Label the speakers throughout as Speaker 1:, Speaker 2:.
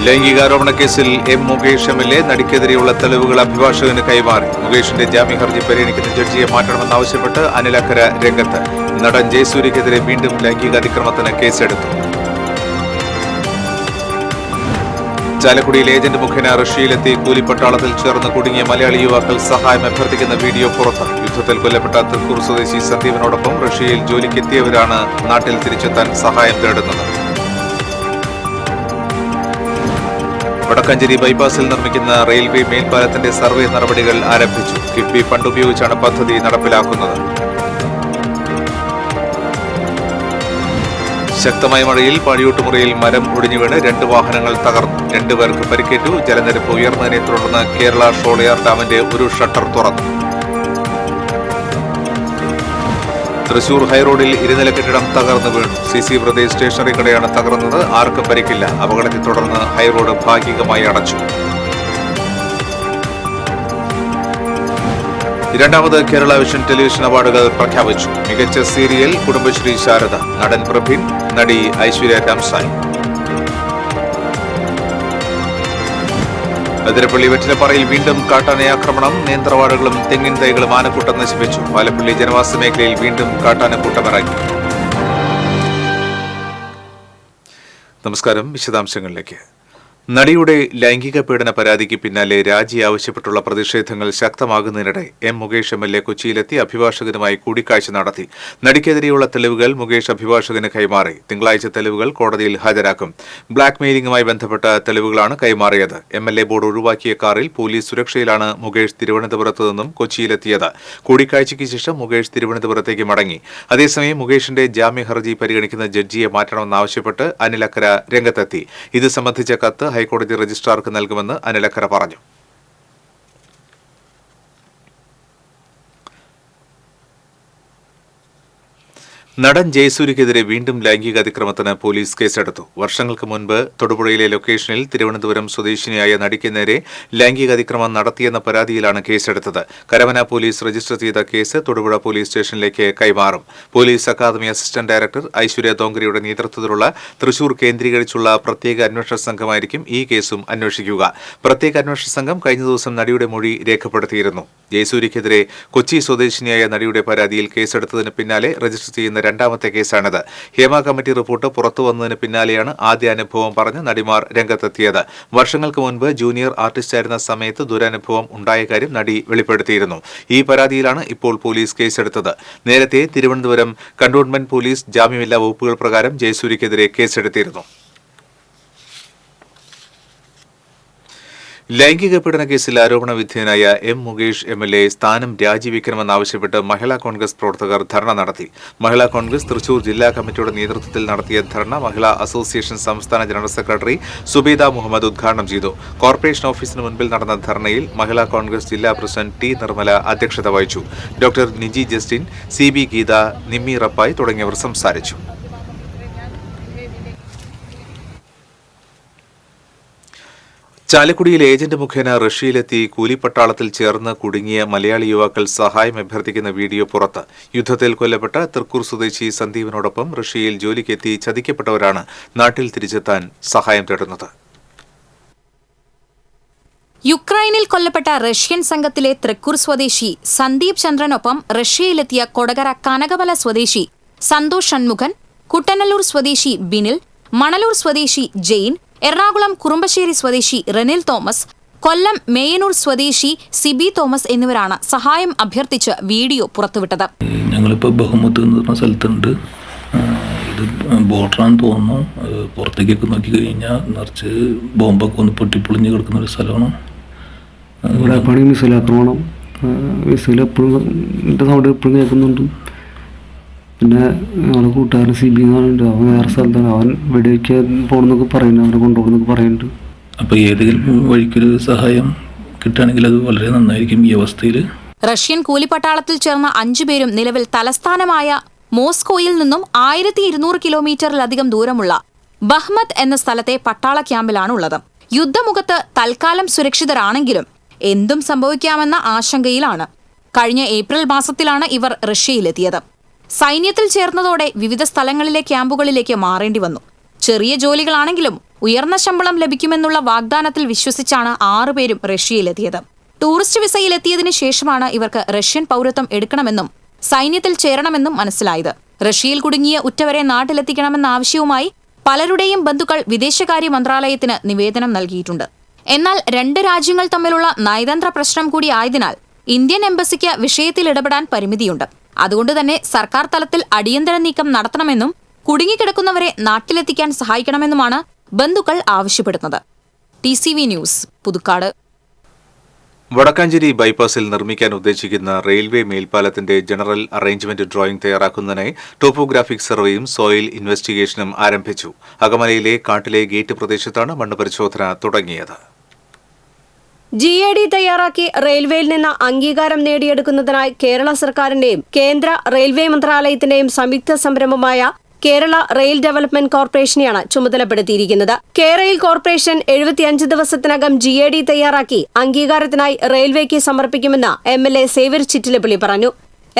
Speaker 1: ലൈംഗികാരോപണ കേസിൽ M Mukesh MLA നടിക്കെതിരെയുള്ള തെളിവുകൾ അഭിഭാഷകന് കൈമാറി. മുകേഷിന്റെ ജാമ്യ ഹർജി പരിഗണിക്കുന്ന ജഡ്ജിയെ മാറ്റണമെന്നാവശ്യപ്പെട്ട് അനിൽ അക്കര രംഗത്ത്. നടൻ ജയസൂര്യക്കെതിരെ വീണ്ടും ലൈംഗികാതിക്രമത്തിന് കേസെടുത്തു. ചാലക്കുടിയിൽ ഏജന്റ് മുഖേന റഷ്യയിലെത്തി കൂലിപ്പട്ടാളത്തിൽ ചേർന്ന് കുടുങ്ങിയ മലയാളി യുവാക്കൾ സഹായം അഭ്യർത്ഥിക്കുന്ന വീഡിയോ പുറത്ത്. യുദ്ധത്തിൽ കൊല്ലപ്പെട്ട തൃക്കൂർ സ്വദേശി സന്ദീപിനോടൊപ്പം റഷ്യയിൽ ജോലിക്കെത്തിയവരാണ് നാട്ടിൽ തിരിച്ചെത്താൻ സഹായം തേടുന്നത്. വടക്കാഞ്ചേരി ബൈപ്പാസിൽ നിർമ്മിക്കുന്ന റെയിൽവേ മേൽപ്പാലത്തിന്റെ സർവേ നടപടികൾ ആരംഭിച്ചു. കിഫ്ബി ഫണ്ട് ഉപയോഗിച്ചാണ് പദ്ധതി നടപ്പിലാക്കുന്നത്. ശക്തമായ മഴയിൽ പാടിയോട്ടുമുറിയിൽ മരം ഒടിഞ്ഞു വീണ് 2 വാഹനങ്ങൾ തകർന്നു. 2 പേർക്ക് പരിക്കേറ്റു. ജലനിരപ്പ് ഉയർന്നതിനെ തുടർന്ന് കേരള ഷോളയാർ ഡാമിന്റെ ഒരു ഷട്ടർ തുറന്നു. തൃശൂർ ഹൈറോഡിൽ ഇരുനില കെട്ടിടം തകർന്നു വീണു. CC ബ്രദേഴ്സ് സ്റ്റേഷനറി കടയാണ് തകർന്നത്. ആർക്കും പരിക്കില്ല. അപകടത്തെ തുടർന്ന് ഹൈറോഡ് ഭാഗികമായി അടച്ചു. രണ്ടാമത് കേരള വിഷൻ ടെലിവിഷൻ അവാർഡുകൾ പ്രഖ്യാപിച്ചു. മികച്ച സീരിയൽ കുടുംബശ്രീ ശാരദ, നടൻ പ്രഭീൺ, നടി ഐശ്വര്യ രാംസായി. അതിരപ്പള്ളി വെറ്റിലപ്പാറയിൽ വീണ്ടും കാട്ടാനയാക്രമണം. നേന്ത്രവാഴകളും തെങ്ങിൻ തൈകളും ആനക്കൂട്ടം നശിപ്പിച്ചു. പാലപ്പള്ളി ജനവാസ മേഖലയിൽ വീണ്ടും കാട്ടാനക്കൂട്ടമിറങ്ങി. നമസ്കാരം. വിശദാംശങ്ങളിലേക്ക്. നടിയുടെ ലൈംഗിക പീഡന പരാതിക്ക് പിന്നാലെ രാജി ആവശ്യപ്പെട്ടുള്ള പ്രതിഷേധങ്ങൾ ശക്തമാകുന്നതിനിടെ എം മുകേഷ് MLA കൊച്ചിയിലെത്തി അഭിഭാഷകനുമായി കൂടിക്കാഴ്ച നടത്തി. നടിക്കെതിരെയുള്ള തെളിവുകൾ മുകേഷ് അഭിഭാഷകന് കൈമാറി. തിങ്കളാഴ്ച തെളിവുകൾ കോടതിയിൽ ഹാജരാക്കും. ബ്ലാക്ക് മെയിലിംഗുമായി ബന്ധപ്പെട്ട തെളിവുകളാണ് കൈമാറിയത്. MLA ബോർഡ് ഒഴിവാക്കിയ കാറിൽ പോലീസ് സുരക്ഷയിലാണ് മുകേഷ് തിരുവനന്തപുരത്ത് നിന്നും കൊച്ചിയിലെത്തിയത്. കൂടിക്കാഴ്ചയ്ക്ക് ശേഷം മുകേഷ് തിരുവനന്തപുരത്തേക്ക് മടങ്ങി. അതേസമയം മുകേഷിന്റെ ജാമ്യ ഹർജി പരിഗണിക്കുന്ന ജഡ്ജിയെ മാറ്റണമെന്നാവശ്യപ്പെട്ട് അനിൽ അക്കര രംഗത്തെത്തി. ഇത് സംബന്ധിച്ച കത്ത് ഹൈക്കോടതി രജിസ്ട്രാർക്ക് നൽകുമെന്ന് അനിൽ അക്കര പറഞ്ഞു. നടൻ ജയസൂര്യക്കെതിരെ വീണ്ടും ലൈംഗിക അതിക്രമത്തിന് പോലീസ് കേസെടുത്തു. വർഷങ്ങൾക്ക് മുൻപ് തൊടുപുഴയിലെ ലൊക്കേഷനിൽ തിരുവനന്തപുരം സ്വദേശിനിയായ നടിക്ക് നേരെ ലൈംഗിക അതിക്രമം നടത്തിയെന്ന പരാതിയിലാണ് കേസെടുത്തത്. കരവന പോലീസ് രജിസ്റ്റർ ചെയ്ത കേസ് തൊടുപുഴ പോലീസ് സ്റ്റേഷനിലേക്ക് കൈമാറും. Police academy assistant director Aishwarya ദോങ്കരയുടെ നേതൃത്വത്തിലുള്ള തൃശൂർ കേന്ദ്രീകരിച്ചുള്ള പ്രത്യേക അന്വേഷണ സംഘമായിരിക്കും ഈ കേസും അന്വേഷിക്കുക. പ്രത്യേക അന്വേഷണ സംഘം കഴിഞ്ഞ ദിവസം നടിയുടെ മൊഴി രേഖപ്പെടുത്തിയിരുന്നു. ജയസൂര്യക്കെതിരെ കൊച്ചി സ്വദേശിനിയായ നടിയുടെ പരാതിയിൽ കേസെടുത്തതിന് പിന്നാലെ രജിസ്റ്റർ ചെയ്യുന്ന രണ്ടാമത്തെ കേസാണിത്. ഹേമ കമ്മിറ്റി റിപ്പോർട്ട് പുറത്തു വന്നതിന് പിന്നാലെയാണ് ആദ്യ അനുഭവം പറഞ്ഞ് നടിമാർ രംഗത്തെത്തിയത്. വർഷങ്ങൾക്ക് മുൻപ് ജൂനിയർ ആർട്ടിസ്റ്റായിരുന്ന സമയത്ത് ദുരനുഭവം ഉണ്ടായ കാര്യം നടി വെളിപ്പെടുത്തിയിരുന്നു. ഈ പരാതിയിലാണ് ഇപ്പോൾ പോലീസ് കേസെടുത്തത്. നേരത്തെ തിരുവനന്തപുരം കന്റോൺമെന്റ് പോലീസ് ജാമ്യമില്ലാ വകുപ്പുകൾ പ്രകാരം ജയസൂര്യക്കെതിരെ കേസെടുത്തിരുന്നു. ലൈംഗിക പീഡന കേസിൽ ആരോപണ വിധേയനായ എം മുകേഷ് MLA സ്ഥാനം രാജിവെക്കണമെന്നാവശ്യപ്പെട്ട് മഹിളാ കോൺഗ്രസ് പ്രവർത്തകർ ധർണ നടത്തി. മഹിളാ കോൺഗ്രസ് തൃശൂർ ജില്ലാ കമ്മിറ്റിയുടെ നേതൃത്വത്തിൽ നടത്തിയ ധർണ മഹിളാ അസോസിയേഷൻ സംസ്ഥാന ജനറൽ സെക്രട്ടറി സുബൈദ മുഹമ്മദ് ഉദ്ഘാടനം ചെയ്തു. കോർപ്പറേഷൻ ഓഫീസിന് മുൻപിൽ നടന്ന ധർണയിൽ മഹിളാ കോൺഗ്രസ് ജില്ലാ പ്രസിഡന്റ് T. നിർമ്മല അധ്യക്ഷത വഹിച്ചു. Doctor Niji Justin, CB Geetha, Nimmi Rappai തുടങ്ങിയവർ സംസാരിച്ചു. ചാലക്കുടിയിൽ ഏജന്റ് മുഖേന റഷ്യയിലെത്തി കൂലിപ്പട്ടാളത്തിൽ ചേർന്ന് കുടുങ്ങിയ മലയാളി യുവാക്കൾ സഹായം അഭ്യർത്ഥിക്കുന്ന വീഡിയോ പുറത്ത്. യുദ്ധത്തിൽ കൊല്ലപ്പെട്ട തൃക്കൂർ സ്വദേശി സന്ദീപിനോടൊപ്പം റഷ്യയിൽ ജോലിക്കെത്തി ചതിക്കപ്പെട്ടവരാണ് നാട്ടിൽ തിരിച്ചെത്താൻ സഹായം തേടുന്നത്.
Speaker 2: യുക്രൈനിൽ കൊല്ലപ്പെട്ട റഷ്യൻ സംഘത്തിലെ തൃക്കൂർ സ്വദേശി സന്ദീപ് ചന്ദ്രനൊപ്പം റഷ്യയിലെത്തിയ കൊടകര കനകമല സ്വദേശി സന്തോഷ് ഷൺമുഖൻ, കുട്ടനല്ലൂർ സ്വദേശി ബിനിൽ, മണലൂർ സ്വദേശി ജെയിൻ, എറണാകുളം കുറുമ്പശ്ശേരി സ്വദേശി റെനിൽ തോമസ്, കൊല്ലം മേയനൂർ സ്വദേശി സിബി തോമസ് എന്നിവരാണ് സഹായം അഭ്യർത്ഥിച്ച് വീഡിയോ പുറത്തുവിട്ടത്.
Speaker 3: ഞങ്ങളിപ്പോൾ ബഹുമത്ത് എന്ന് പറഞ്ഞ സ്ഥലത്തുണ്ട്. ഇത് ബോർഡറാന്ന് തോന്നുന്നു. പുറത്തേക്കൊക്കെ നോക്കി കഴിഞ്ഞാൽ നിറച്ച് ബോംബൊക്കെ ഒന്ന് പൊട്ടിപ്പൊളിഞ്ഞ് കിടക്കുന്ന ഒരു സ്ഥലമാണ്.
Speaker 4: ഇവിടെ പണി മിസൈലാക്രമണം, മിസൈൽ എപ്പോഴും സൗണ്ട് എപ്പോഴും കേൾക്കുന്നുണ്ട്. പിന്നെ ഞങ്ങളുടെ കൂട്ടുകാരൻ CB എന്നുണ്ട്. അവൻ വേറെ സ്ഥലത്താണ്. അവൻ വെടിവെക്കാൻ പോകണമെന്നൊക്കെ പറയുന്നുണ്ട്. അവനെ കൊണ്ടുപോകണമെന്നൊക്കെ പറയുന്നുണ്ട്.
Speaker 3: അപ്പോൾ ഏതെങ്കിലും വഴിക്കൊരു സഹായം കിട്ടുകയാണെങ്കിൽ അത് വളരെ നന്നായിരിക്കും ഈ അവസ്ഥയിൽ.
Speaker 2: റഷ്യൻ കൂലിപ്പട്ടാളത്തിൽ ചേർന്ന 5 പേരും നിലവിൽ തലസ്ഥാനമായ മോസ്കോയിൽ നിന്നും 1200 കിലോമീറ്ററിലധികം ദൂരമുള്ള ബഹ്മത് എന്ന സ്ഥലത്തെ പട്ടാള ക്യാമ്പിലാണുള്ളത്. യുദ്ധമുഖത്ത് തൽക്കാലം സുരക്ഷിതരാണെങ്കിലും എന്തും സംഭവിക്കാമെന്ന ആശങ്കയിലാണ്. കഴിഞ്ഞ ഏപ്രിൽ മാസത്തിലാണ് ഇവർ റഷ്യയിലെത്തിയത്. സൈന്യത്തിൽ ചേർന്നതോടെ വിവിധ സ്ഥലങ്ങളിലെ ക്യാമ്പുകളിലേക്ക് മാറേണ്ടി വന്നു. ചെറിയ ജോലികളാണെങ്കിലും ഉയർന്ന ശമ്പളം ലഭിക്കുമെന്നുള്ള വാഗ്ദാനത്തിൽ വിശ്വസിച്ചാണ് 6 പേരും റഷ്യയിലെത്തിയത്. ടൂറിസ്റ്റ് വിസയിലെത്തിയതിനു ശേഷമാണ് ഇവർക്ക് റഷ്യൻ പൗരത്വം എടുക്കണമെന്നും സൈന്യത്തിൽ ചേരണമെന്നും മനസ്സിലായത്. റഷ്യയിൽ കുടുങ്ങിയ ഉറ്റവരെ നാട്ടിലെത്തിക്കണമെന്ന ആവശ്യവുമായി പലരുടെയും ബന്ധുക്കൾ വിദേശകാര്യ മന്ത്രാലയത്തിന് നിവേദനം നൽകിയിട്ടുണ്ട്. എന്നാൽ 2 രാജ്യങ്ങൾ തമ്മിലുള്ള നയതന്ത്ര പ്രശ്നം കൂടി ആയതിനാൽ ഇന്ത്യൻ എംബസിക്ക് വിഷയത്തിൽ ഇടപെടാൻ പരിമിതിയുണ്ട്. അതുകൊണ്ട് തന്നെ സർക്കാർ തലത്തിൽ അടിയന്തര നീക്കം നടത്തണമെന്നും കുടുങ്ങിക്കിടക്കുന്നവരെ നാട്ടിലെത്തിക്കാൻ സഹായിക്കണമെന്നുമാണ് ബന്ധുക്കൾ ആവശ്യപ്പെടുന്നത്. TCV news, Puthukkad.
Speaker 1: വടക്കാഞ്ചേരി ബൈപ്പാസിൽ നിർമ്മിക്കാൻ ഉദ്ദേശിക്കുന്ന റെയിൽവേ മേൽപ്പാലത്തിന്റെ ജനറൽ അറേഞ്ച്മെന്റ് ഡ്രോയിംഗ് തയ്യാറാക്കുന്നതിനായി ടോപ്പോഗ്രാഫിക് സർവേയും സോയിൽ ഇൻവെസ്റ്റിഗേഷനും ആരംഭിച്ചു. അകമലയിലെ കാട്ടിലെ ഗേറ്റ് പ്രദേശത്താണ് മണ്ണ് പരിശോധന തുടങ്ങിയത്.
Speaker 5: GAD തയ്യാറാക്കി റെയിൽവേയിൽ നിന്ന് അംഗീകാരം നേടിയെടുക്കുന്നതിനായി കേരള സർക്കാരിന്റെയും കേന്ദ്ര റെയിൽവേ മന്ത്രാലയത്തിന്റെയും സംയുക്ത സംരംഭമായ കേരള റെയിൽ ഡെവലപ്മെന്റ് കോർപ്പറേഷനെയാണ് ചുമതലപ്പെടുത്തിയിരിക്കുന്നത്. കേരയിൽ കോർപ്പറേഷൻ 75 ദിവസത്തിനകം GAD തയ്യാറാക്കി അംഗീകാരത്തിനായി റെയിൽവേക്ക് സമർപ്പിക്കുമെന്ന് MLA സേവ്യർ ചിറ്റിലപ്പള്ളി പറഞ്ഞു.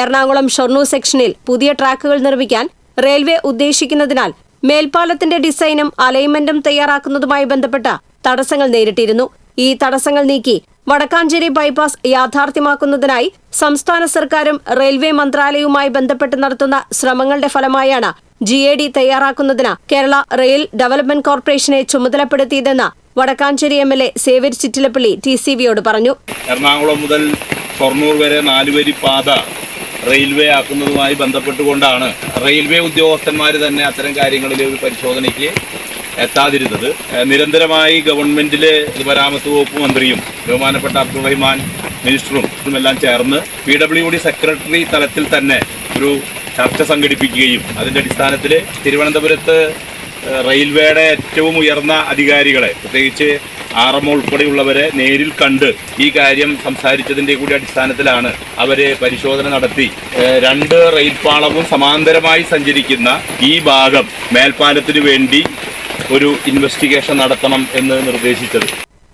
Speaker 5: എറണാകുളം ഷൊർണൂർ സെക്ഷനിൽ പുതിയ ട്രാക്കുകൾ നിർമ്മിക്കാൻ റെയിൽവേ ഉദ്ദേശിക്കുന്നതിനാൽ മേൽപ്പാലത്തിന്റെ ഡിസൈനും അലൈൻമെന്റും തയ്യാറാക്കുന്നതുമായി ബന്ധപ്പെട്ട തടസ്സങ്ങൾ നേരിട്ടിരുന്നു. ഈ തടസ്സങ്ങൾ നീക്കി വടക്കാഞ്ചേരി ബൈപ്പാസ് യാഥാർത്ഥ്യമാക്കുന്നതിനായി സംസ്ഥാന സർക്കാരും റെയിൽവേ മന്ത്രാലയവുമായി ബന്ധപ്പെട്ട് നടത്തുന്ന ശ്രമങ്ങളുടെ ഫലമായാണ് GAD തയ്യാറാക്കുന്നതിന് കേരള റെയിൽ ഡെവലപ്മെന്റ് കോർപ്പറേഷനെ ചുമതലപ്പെടുത്തിയതെന്ന് വടക്കാഞ്ചേരി MLA സേവ്യർ ചിറ്റിലപ്പള്ളി TCVയോട് പറഞ്ഞു.
Speaker 6: എറണാകുളം മുതൽ ഷൊർണൂർ വരെ 4 വരി പാത റെയിൽവേ ആക്കുന്നതുമായി ബന്ധപ്പെട്ടുകൊണ്ടാണ് റെയിൽവേ ഉദ്യോഗസ്ഥന്മാർ തന്നെ അത്തരം കാര്യങ്ങളിൽ ഒരു പരിശോധനയ്ക്ക് എത്താതിരുന്നത്. നിരന്തരമായി ഗവൺമെന്റിലെ പൊതുമരാമത്ത് വകുപ്പ് മന്ത്രിയും ബഹുമാനപ്പെട്ട അബ്ദുൾ റഹ്മാൻ മിനിസ്റ്ററും എല്ലാം ചേർന്ന് PWD സെക്രട്ടറി തലത്തിൽ തന്നെ ഒരു ചർച്ച സംഘടിപ്പിക്കുകയും അതിൻ്റെ അടിസ്ഥാനത്തിൽ തിരുവനന്തപുരത്ത് റെയിൽവേയുടെ ഏറ്റവും ഉയർന്ന അധികാരികളെ, പ്രത്യേകിച്ച് RMO ഉൾപ്പെടെയുള്ളവരെ നേരിൽ കണ്ട് ഈ കാര്യം സംസാരിച്ചതിൻ്റെ കൂടി അടിസ്ഥാനത്തിലാണ് അവർ പരിശോധന നടത്തി 2 റെയിൽപാളവും സമാന്തരമായി സഞ്ചരിക്കുന്ന ഈ ഭാഗം മേൽപ്പാലത്തിനു വേണ്ടി ഒരു ഇൻവെസ്റ്റിഗേഷൻ നടത്തണം എന്ന് നിർദ്ദേശിച്ചത്.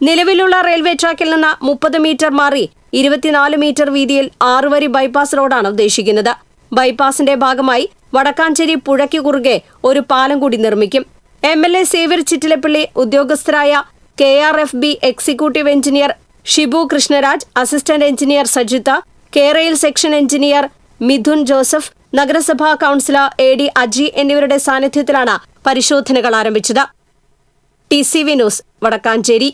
Speaker 5: നിലവിലുള്ള റെയിൽവേ ട്രാക്കിൽ നിന്ന് 30 മീറ്റർ മാറി 24 മീറ്റർ വീതിയിൽ 6 വരി ബൈപ്പാസ് റോഡാണ് ഉദ്ദേശിക്കുന്നത്. ബൈപ്പാസിന്റെ ഭാഗമായി വടക്കാഞ്ചേരി പുഴയ്ക്ക് കുറുകെ ഒരു പാലം കൂടി നിർമ്മിക്കും. MLA സേവ്യർ ചിറ്റിലപ്പള്ളി ഉദ്യോഗസ്ഥരായ KRFB executive engineer Shibu Krishnaraj, assistant engineer Sajitha, കേരയിൽ സെക്ഷൻ എഞ്ചിനീയർ മിഥുൻ ജോസഫ്, നഗരസഭാ കൌൺസിലർ AD അജി എന്നിവരുടെ സാന്നിധ്യത്തിലാണ് പരിശോധനകൾ ആരംഭിച്ചത്. TCV news, Vadakkanchery.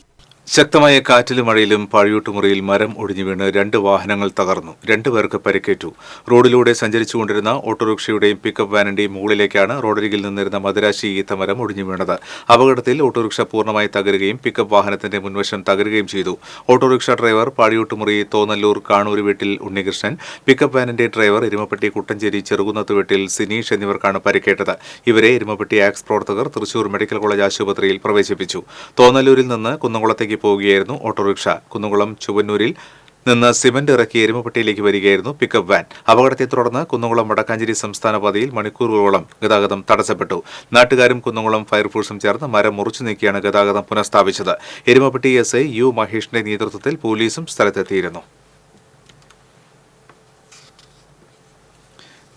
Speaker 1: ശക്തമായ കാറ്റിലും മഴയിലും പാഴിയൂട്ടുമുറിയിൽ മരം ഒടിഞ്ഞു വീണ് 2 വാഹനങ്ങൾ തകർന്നു. 2 പേർക്ക് പരിക്കേറ്റു. റോഡിലൂടെ സഞ്ചരിച്ചുകൊണ്ടിരുന്ന ഓട്ടോറിക്ഷയുടെയും പിക്കപ്പ് വാനിന്റെയും മുകളിലേക്കാണ് റോഡരികിൽ നിന്നിരുന്ന മദുരാശി ഈത്ത മരം ഒടിഞ്ഞു വീണത്. അപകടത്തിൽ ഓട്ടോറിക്ഷ പൂർണ്ണമായി തകരുകയും പിക്കപ്പ് വാഹനത്തിന്റെ മുൻവശം തകരുകയും ചെയ്തു. ഓട്ടോറിക്ഷ ഡ്രൈവർ പാഴിയൂട്ടുമുറി തോന്നല്ലൂർ കാണൂർ വീട്ടിൽ ഉണ്ണികൃഷ്ണൻ, പിക്കപ്പ് വാനിന്റെ ഡ്രൈവർ എരുമപ്പെട്ടി കുട്ടഞ്ചേരി ചെറുകുന്നത്ത് വീട്ടിൽ സിനീഷ് എന്നിവർക്കാണ് പരിക്കേറ്റത്. ഇവരെ എരുമപ്പെട്ടി ആക്സ് പ്രവർത്തകർ തൃശൂർ മെഡിക്കൽ കോളേജ് ആശുപത്രിയിൽ പ്രവേശിപ്പിച്ചു. തോന്നല്ലൂരിൽ നിന്ന് കുന്നംകുളത്തേക്ക് പോവുകയായിരുന്നു ഓട്ടോറിക്ഷ. കുന്നംകുളം ചുവന്നൂരിൽ നിന്ന് സിമന്റ് ഇറക്കി എരുമപ്പെട്ടിയിലേക്ക് വരികയായിരുന്നു പിക്കപ്പ് വാൻ. അപകടത്തെ തുടർന്ന് കുന്നംകുളം വടക്കാഞ്ചേരി സംസ്ഥാന പാതയിൽ മണിക്കൂറുകളോളം ഗതാഗതം തടസ്സപ്പെട്ടു. നാട്ടുകാരും കുന്നംകുളം ഫയർഫോഴ്സും ചേർന്ന് മരം മുറിച്ചു നീക്കിയാണ് ഗതാഗതം പുനഃസ്ഥാപിച്ചത്. എരുമപ്പെട്ടി SI U മഹേഷിന്റെ നേതൃത്വത്തിൽ പോലീസും സ്ഥലത്തെത്തിയിരുന്നു.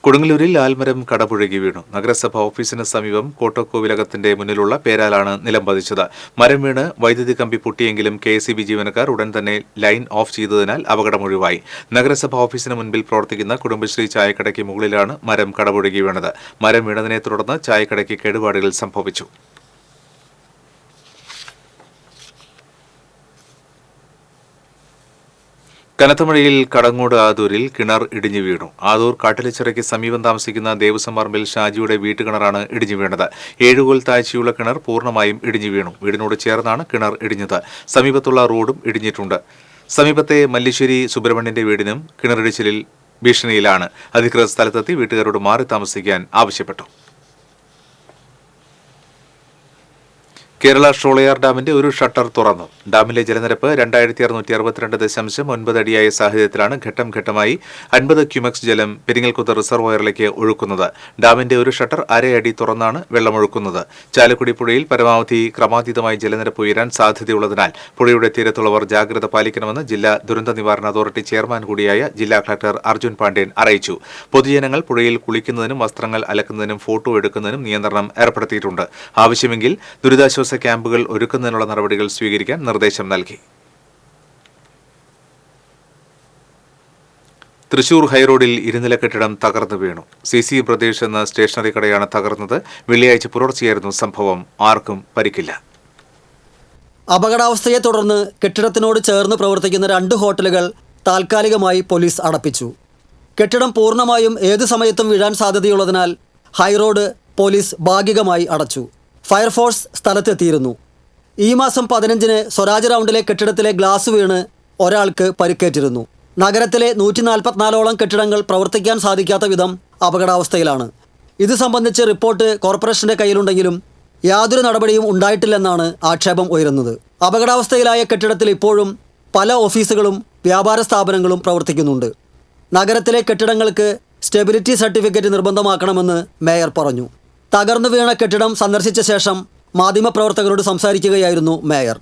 Speaker 1: കൊടുങ്ങല്ലൂരിൽ ആൽമരം കടപുഴകി വീണു. നഗരസഭ ഓഫീസിന് സമീപം കോട്ടക്കോവിലകത്തിന്റെ മുന്നിലുള്ള പേരാലാണ് നിലം പതിച്ചത്. മരം വീണ് വൈദ്യുതി കമ്പി പൊട്ടിയെങ്കിലും KSEB ജീവനക്കാർ ഉടൻ തന്നെ ലൈൻ ഓഫ് ചെയ്തതിനാൽ അപകടമൊഴിവായി. നഗരസഭ ഓഫീസിന് മുൻപിൽ പ്രവർത്തിക്കുന്ന കുടുംബശ്രീ ചായക്കടയ്ക്ക് മുകളിലാണ് മരം കടപുഴകി വീണത്. മരം വീണതിനെ തുടർന്ന് ചായക്കടയ്ക്ക് കേടുപാടുകൾ സംഭവിച്ചു. കനത്ത മഴയിൽ കടങ്ങോട് ആദൂരിൽ കിണർ ഇടിഞ്ഞു വീണു. ആദൂർ കാട്ടിലിച്ചിറയ്ക്ക് സമീപം താമസിക്കുന്ന ദേവസ്വം പറമ്പിൽ ഷാജിയുടെ വീട്ടുകിണറാണ് ഇടിഞ്ഞു വീണത്. 7 കോൽ താഴ്ചയുള്ള കിണർ പൂർണ്ണമായും ഇടിഞ്ഞു വീണു. വീടിനോട് ചേർന്നാണ് കിണർ ഇടിഞ്ഞത്. സമീപത്തുള്ള റോഡും ഇടിഞ്ഞിട്ടുണ്ട്. സമീപത്തെ മല്ലിശ്ശേരി സുബ്രഹ്മണ്യന്റെ വീടിനും കിണറിടിച്ചിലിൽ ഭീഷണിയിലാണ്. അധികൃതർ സ്ഥലത്തെത്തി വീട്ടുകാരോട് മാറി താമസിക്കാൻ ആവശ്യപ്പെട്ടു. കേരള ഷോളയാർ ഡാമിന്റെ ഒരു ഷട്ടർ തുറന്നു. ഡാമിലെ ജലനിരപ്പ് 2662.9 അടിയായ സാഹചര്യത്തിലാണ് ഘട്ടം ഘട്ടമായി 50 ക്യുമെക്സ് ജലം പെരിങ്ങൽകുത്ത് റിസർവോയറിലേക്ക് ഒഴുക്കുന്നത്. ഡാമിന്റെ ഒരു ഷട്ടർ അരയടി തുറന്നാണ് വെള്ളമൊഴുക്കുന്നത്. ചാലക്കുടി പുഴയിൽ പരമാവധി ക്രമാതീതമായി ജലനിരപ്പ് ഉയരാൻ സാധ്യതയുള്ളതിനാൽ പുഴയുടെ തീരത്തുള്ളവർ ജാഗ്രത പാലിക്കണമെന്ന് ജില്ലാ ദുരന്ത നിവാരണ അതോറിറ്റി ചെയർമാൻ കൂടിയായ ജില്ലാ കളക്ടർ അർജുൻ പാണ്ഡ്യൻ അറിയിച്ചു. പൊതുജനങ്ങൾ പുഴയിൽ കുളിക്കുന്നതിനും വസ്ത്രങ്ങൾ അലക്കുന്നതിനും ഫോട്ടോ എടുക്കുന്നതിനും നിയന്ത്രണം ഏർപ്പെടുത്തിയിട്ടുണ്ട്. ആവശ്യമെങ്കിൽ ദുരിതാശ്വാസ ക്യാമ്പുകൾ ഒരുക്കുന്നതിനുള്ള നടപടികൾ സ്വീകരിക്കാൻ നിർദ്ദേശം നൽകി. തൃശൂർ ഹൈറോഡിൽ ഇരുനില കെട്ടിടം തകർന്നു വീണു. CC ബ്രദേഴ്സ് എന്ന സ്റ്റേഷനറി കടയാണ് തകർന്നത്. വെള്ളിയാഴ്ച പുലർച്ചെയായിരുന്നു സംഭവം. ആർക്കും പരിക്കില്ല.
Speaker 7: അപകടാവസ്ഥയെ തുടർന്ന് കെട്ടിടത്തിനോട് ചേർന്ന് പ്രവർത്തിക്കുന്ന 2 ഹോട്ടലുകൾ താൽക്കാലികമായി പോലീസ് അടപ്പിച്ചു. കെട്ടിടം പൂർണ്ണമായും ഏതു സമയത്തും വീഴാൻ സാധ്യതയുള്ളതിനാൽ ഹൈറോഡ് പോലീസ് ഭാഗികമായി അടച്ചു. ഫയർഫോഴ്സ് സ്ഥലത്തെത്തിയിരുന്നു. ഈ മാസം 15-ന് സ്വരാജ് റൗണ്ടിലെ കെട്ടിടത്തിലെ ഗ്ലാസ് വീണ് ഒരാൾക്ക് പരിക്കേറ്റിരുന്നു. നഗരത്തിലെ 144ഓളം കെട്ടിടങ്ങൾ പ്രവർത്തിക്കാൻ സാധിക്കാത്ത വിധം അപകടാവസ്ഥയിലാണ്. ഇത് സംബന്ധിച്ച് റിപ്പോർട്ട് കോർപ്പറേഷന്റെ കയ്യിലുണ്ടെങ്കിലും യാതൊരു നടപടിയും ഉണ്ടായിട്ടില്ലെന്നാണ് ആക്ഷേപം ഉയരുന്നത്. അപകടാവസ്ഥയിലായ കെട്ടിടത്തിൽ ഇപ്പോഴും പല ഓഫീസുകളും വ്യാപാര സ്ഥാപനങ്ങളും പ്രവർത്തിക്കുന്നുണ്ട്. നഗരത്തിലെ കെട്ടിടങ്ങൾക്ക് സ്റ്റെബിലിറ്റി സർട്ടിഫിക്കറ്റ് നിർബന്ധമാക്കണമെന്ന് മേയർ പറഞ്ഞു. തകർന്നു വീണ കെട്ടിടം സന്ദർശിച്ച ശേഷം മാധ്യമപ്രവർത്തകരോട് സംസാരിക്കുകയായിരുന്നു മേയർ.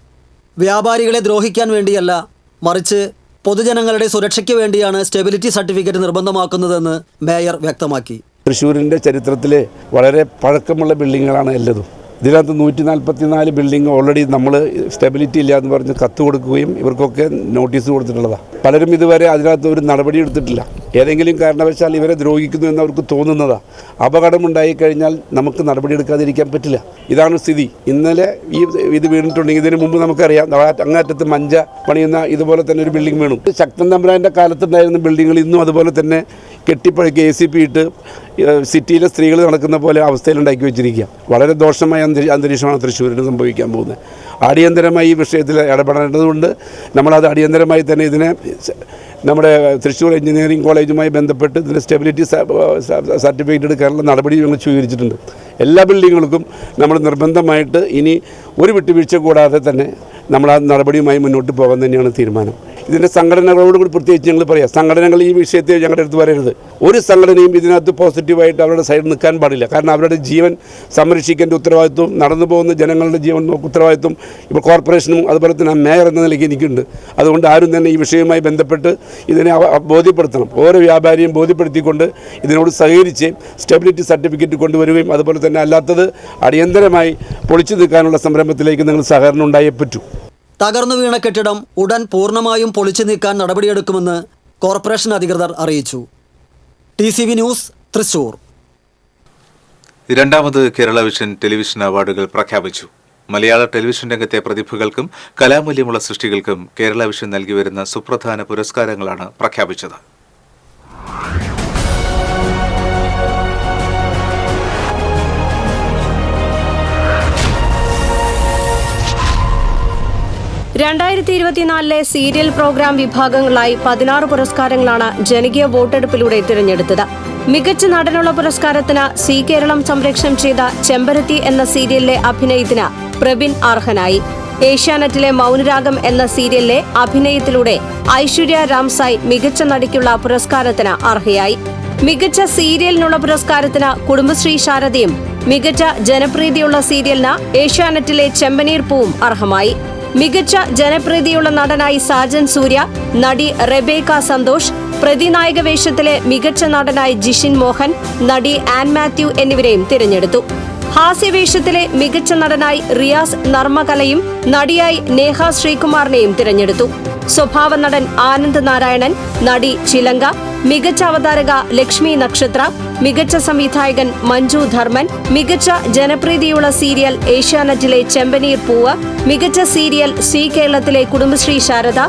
Speaker 7: വ്യാപാരികളെ ദ്രോഹിക്കാൻ വേണ്ടിയല്ല, മറിച്ച് പൊതുജനങ്ങളുടെ സുരക്ഷയ്ക്ക് വേണ്ടിയാണ് സ്റ്റെബിലിറ്റി സർട്ടിഫിക്കറ്റ് നിർബന്ധമാക്കുന്നതെന്ന് മേയർ വ്യക്തമാക്കി.
Speaker 8: തൃശ്ശൂരിൻ്റെ ചരിത്രത്തിൽ വളരെ പഴക്കമുള്ള ബിൽഡിങ്ങുകളാണ് എല്ലതും. ഇതിനകത്ത് 144 ബിൽഡിംഗ് ഓൾറെഡി നമ്മൾ സ്റ്റെബിലിറ്റി ഇല്ല എന്ന് പറഞ്ഞ് കത്ത് കൊടുക്കുകയും ഇവർക്കൊക്കെ നോട്ടീസ് കൊടുത്തിട്ടുള്ളതാണ്. പലരും ഇതുവരെ അതിനകത്ത് ഒരു നടപടി എടുത്തിട്ടില്ല. ഏതെങ്കിലും കാരണവശാൽ ഇവരെ ദ്രോഹിക്കുന്നു എന്ന് അവർക്ക് തോന്നുന്നതാണ്. അപകടമുണ്ടായിക്കഴിഞ്ഞാൽ നമുക്ക് നടപടിയെടുക്കാതിരിക്കാൻ പറ്റില്ല. ഇതാണ് സ്ഥിതി. ഇന്നലെ ഇത് വീണിട്ടുണ്ടെങ്കിൽ ഇതിന് മുമ്പ് നമുക്കറിയാം അങ്ങാറ്റത്ത് മഞ്ച പണിയുന്ന ഇതുപോലെ തന്നെ ഒരു ബിൽഡിംഗ് വീണു. ശക്തൻ തമ്പുരാൻ്റെ കാലത്തുണ്ടായിരുന്ന ബിൽഡിങ്ങുകൾ ഇന്നും അതുപോലെ തന്നെ കെട്ടിപ്പഴക്കി ACP ഇട്ട് സിറ്റിയിലെ സ്ത്രീകൾ നടക്കുന്ന പോലെ അവസ്ഥയിലുണ്ടാക്കി വെച്ചിരിക്കുക. വളരെ ദോഷമായ അന്തരീക്ഷമാണ് തൃശ്ശൂരിന് സംഭവിക്കാൻ പോകുന്നത്. അടിയന്തരമായി ഈ വിഷയത്തിൽ ഇടപെടേണ്ടതുകൊണ്ട് നമ്മളത് അടിയന്തരമായി തന്നെ ഇതിനെ നമ്മുടെ തൃശ്ശൂർ എഞ്ചിനീയറിംഗ് കോളേജുമായി ബന്ധപ്പെട്ട് ഇതിൻ്റെ സ്റ്റെബിലിറ്റി സർട്ടിഫിക്കറ്റ് എടുക്കാനുള്ള നടപടി ഞങ്ങൾ സ്വീകരിച്ചിട്ടുണ്ട്. എല്ലാ ബിൽഡിങ്ങുകൾക്കും നമ്മൾ നിർബന്ധമായിട്ട് ഇനി ഒരു വിട്ടുവീഴ്ച കൂടാതെ തന്നെ നമ്മൾ ആ നടപടിയുമായി മുന്നോട്ട് പോകാൻ തന്നെയാണ് തീരുമാനം. ഇതിൻ്റെ സംഘടനകളോട് കൂടി പ്രത്യേകിച്ച് ഞങ്ങൾ പറയാം, സംഘടനകൾ ഈ വിഷയത്തെ ഞങ്ങളുടെ അടുത്ത് വരരുത്. ഒരു സംഘടനയും ഇതിനകത്ത് പോസിറ്റീവായിട്ട് അവരുടെ സൈഡിൽ നിൽക്കാൻ പാടില്ല. കാരണം അവരുടെ ജീവൻ സംരക്ഷിക്കേണ്ട ഉത്തരവാദിത്വം, നടന്നു പോകുന്ന ജനങ്ങളുടെ ജീവൻ ഉത്തരവാദിത്വം ഇപ്പോൾ കോർപ്പറേഷനും അതുപോലെ തന്നെ മേയർ എന്ന നിലയ്ക്ക് എനിക്കുണ്ട്. അതുകൊണ്ട് ആരും തന്നെ ഈ വിഷയവുമായി ബന്ധപ്പെട്ട് ഇതിനെ ബോധ്യപ്പെടുത്തണം. ഓരോ വ്യാപാരിയും ബോധ്യപ്പെടുത്തിക്കൊണ്ട് ഇതിനോട് സഹകരിച്ച് സ്റ്റെബിലിറ്റി സർട്ടിഫിക്കറ്റ് കൊണ്ടുവരികയും അതുപോലെ തന്നെ അല്ലാത്തത് അടിയന്തരമായി പൊളിച്ചു നീക്കാനുള്ള സംരംഭത്തിലേക്ക് നിങ്ങൾ സഹകരണം ഉണ്ടായേ പറ്റൂ.
Speaker 7: തകർന്നു വീണ കെട്ടിടം ഉടൻ പൂർണ്ണമായും പൊളിച്ചു നീക്കാൻ നടപടിയെടുക്കുമെന്ന് കോർപ്പറേഷൻ അധികൃതർ അറിയിച്ചു. TCV news, Thrissur.
Speaker 1: രണ്ടാമത് കേരള വിഷൻ ടെലിവിഷൻ അവാർഡുകൾ പ്രഖ്യാപിച്ചു. മലയാള ടെലിവിഷൻ രംഗത്തെ പ്രതിഭകൾക്കും കലാമൂല്യമുള്ള സൃഷ്ടികൾക്കും കേരള വിഷൻ നൽകി വരുന്ന സുപ്രധാന പുരസ്കാരങ്ങളാണ് പ്രഖ്യാപിച്ചത്.
Speaker 5: ലെ സീരിയൽ പ്രോഗ്രാം വിഭാഗങ്ങളായി 16 പുരസ്കാരങ്ങളാണ് ജനകീയ വോട്ടെടുപ്പിലൂടെ തിരഞ്ഞെടുത്തത്. മികച്ച നടനുള്ള പുരസ്കാരത്തിന് സി കേരളം സംപ്രേഷണം ചെയ്ത ചെമ്പരത്തി എന്ന സീരിയലിലെ അഭിനയത്തിന് പ്രബിൻ അർഹനായി. ഏഷ്യാനെറ്റിലെ മൗനരാഗം എന്ന സീരിയലിലെ അഭിനയത്തിലൂടെ ഐശ്വര്യ രാംസായ് മികച്ച നടിക്കുള്ള പുരസ്കാരത്തിന് അർഹയായി. മികച്ച സീരിയലിനുള്ള പുരസ്കാരത്തിന് കുടുംബശ്രീ ശാരദയും മികച്ച ജനപ്രീതിയുള്ള സീരിയലിന് ഏഷ്യാനെറ്റിലെ ചെമ്പനീർ പൂവും അർഹമായി. മികച്ച ജനപ്രീതിയുള്ള നടനായി സാജൻ സൂര്യ, നടി റെബേക്ക സന്തോഷ്, പ്രതിനായക വേഷത്തിലെ മികച്ച നടനായി ജിഷിൻ മോഹൻ, നടി ആൻ മാത്യു എന്നിവരെയും തിരഞ്ഞെടുത്തു. ഹാസ്യവേഷത്തിലെ മികച്ച നടനായി റിയാസ് നർമ്മകലയും നടിയായി നേഹ ശ്രീകുമാറിനെയും തിരഞ്ഞെടുത്തു. സ്വഭാവ നടൻ ആനന്ദ് നാരായണൻ, നടി ചിലങ്ക, മികച്ച അവതാരക ലക്ഷ്മി നക്ഷത്ര, മികച്ച സംവിധായകൻ മഞ്ജു ധർമ്മൻ, മികച്ച ജനപ്രീതിയുള്ള സീരിയൽ ഏഷ്യാനെറ്റിലെ ചെമ്പനീർ പൂവ്, മികച്ച സീരിയൽ സി കേരളത്തിലെ കുടുംബശ്രീ ശാരദ,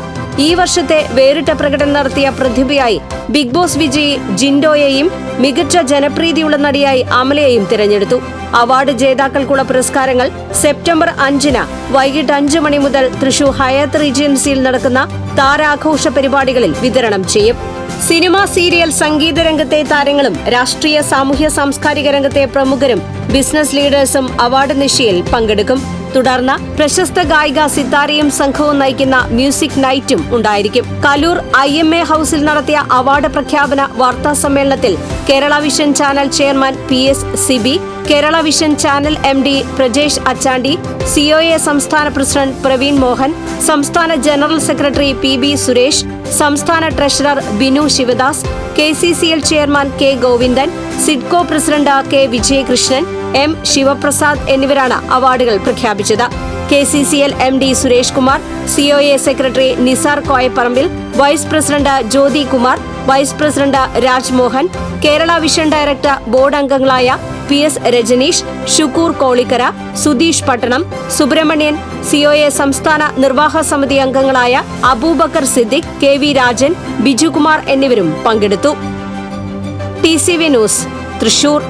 Speaker 5: ഈ വർഷത്തെ വേറിട്ട പ്രകടനം നടത്തിയ പ്രതിഭയായി ബിഗ് ബോസ് വിജയി ജിൻഡോയെയും മികച്ച ജനപ്രീതിയുള്ള നടിയായി അമലയെയും തിരഞ്ഞെടുത്തു. അവാർഡ് ജേതാക്കൾക്കുള്ള പുരസ്കാരങ്ങൾ സെപ്റ്റംബർ 5-ന് വൈകിട്ട് 5 മണി മുതൽ തൃശൂർ ഹയാത്ത് റീജൻസിയിൽ നടക്കുന്ന താരാഘോഷ പരിപാടികളിൽ വിതരണം ചെയ്യും. സിനിമ, സീരിയൽ, സംഗീത രംഗത്തെ താരങ്ങളും രാഷ്ട്രീയ, സാമൂഹ്യ, സാംസ്കാരിക രംഗത്തെ പ്രമുഖരും ബിസിനസ് ലീഡേഴ്സും അവാർഡ് നിശയിൽ പങ്കെടുക്കും. തുടർന്ന് പ്രശസ്ത ഗായിക സിത്താരയും സംഘവും നയിക്കുന്ന മ്യൂസിക് നൈറ്റും ഉണ്ടായിരിക്കും. കലൂർ IMA ഹൌസിൽ നടത്തിയ അവാർഡ് പ്രഖ്യാപന വാർത്താ സമ്മേളനത്തിൽ Kerala vision channel chairman PS Sibi, Kerala vision channel MD Prajesh Achandi, COA സംസ്ഥാന പ്രസിഡന്റ് പ്രവീൺ മോഹൻ, സംസ്ഥാന ജനറൽ സെക്രട്ടറി PB സുരേഷ്, സംസ്ഥാന treasurer Binu Sivadas, KCCL chairman K Govindan, SIDCO president K Vijayakrishnan, M Sivaprasad എന്നിവരാണ് അവാർഡുകൾ പ്രഖ്യാപിച്ചത്. KCCL MD Suresh Kumar, COA secretary Nisar Koyapparambil, vice president Jyothi Kumar, vice president Rajmohan, Kerala vision director board അംഗങ്ങളായ PS രജനീഷ്, ഷുക്കൂർ കോളിക്കര, സുധീഷ് പട്ടണം, സുബ്രഹ്മണ്യൻ, COA സംസ്ഥാന നിർവാഹക സമിതി അംഗങ്ങളായ അബൂബക്കർ സിദ്ദിഖ്, KV രാജൻ, ബിജുകുമാർ എന്നിവരും പങ്കെടുത്തു. TCV news, Thrissur.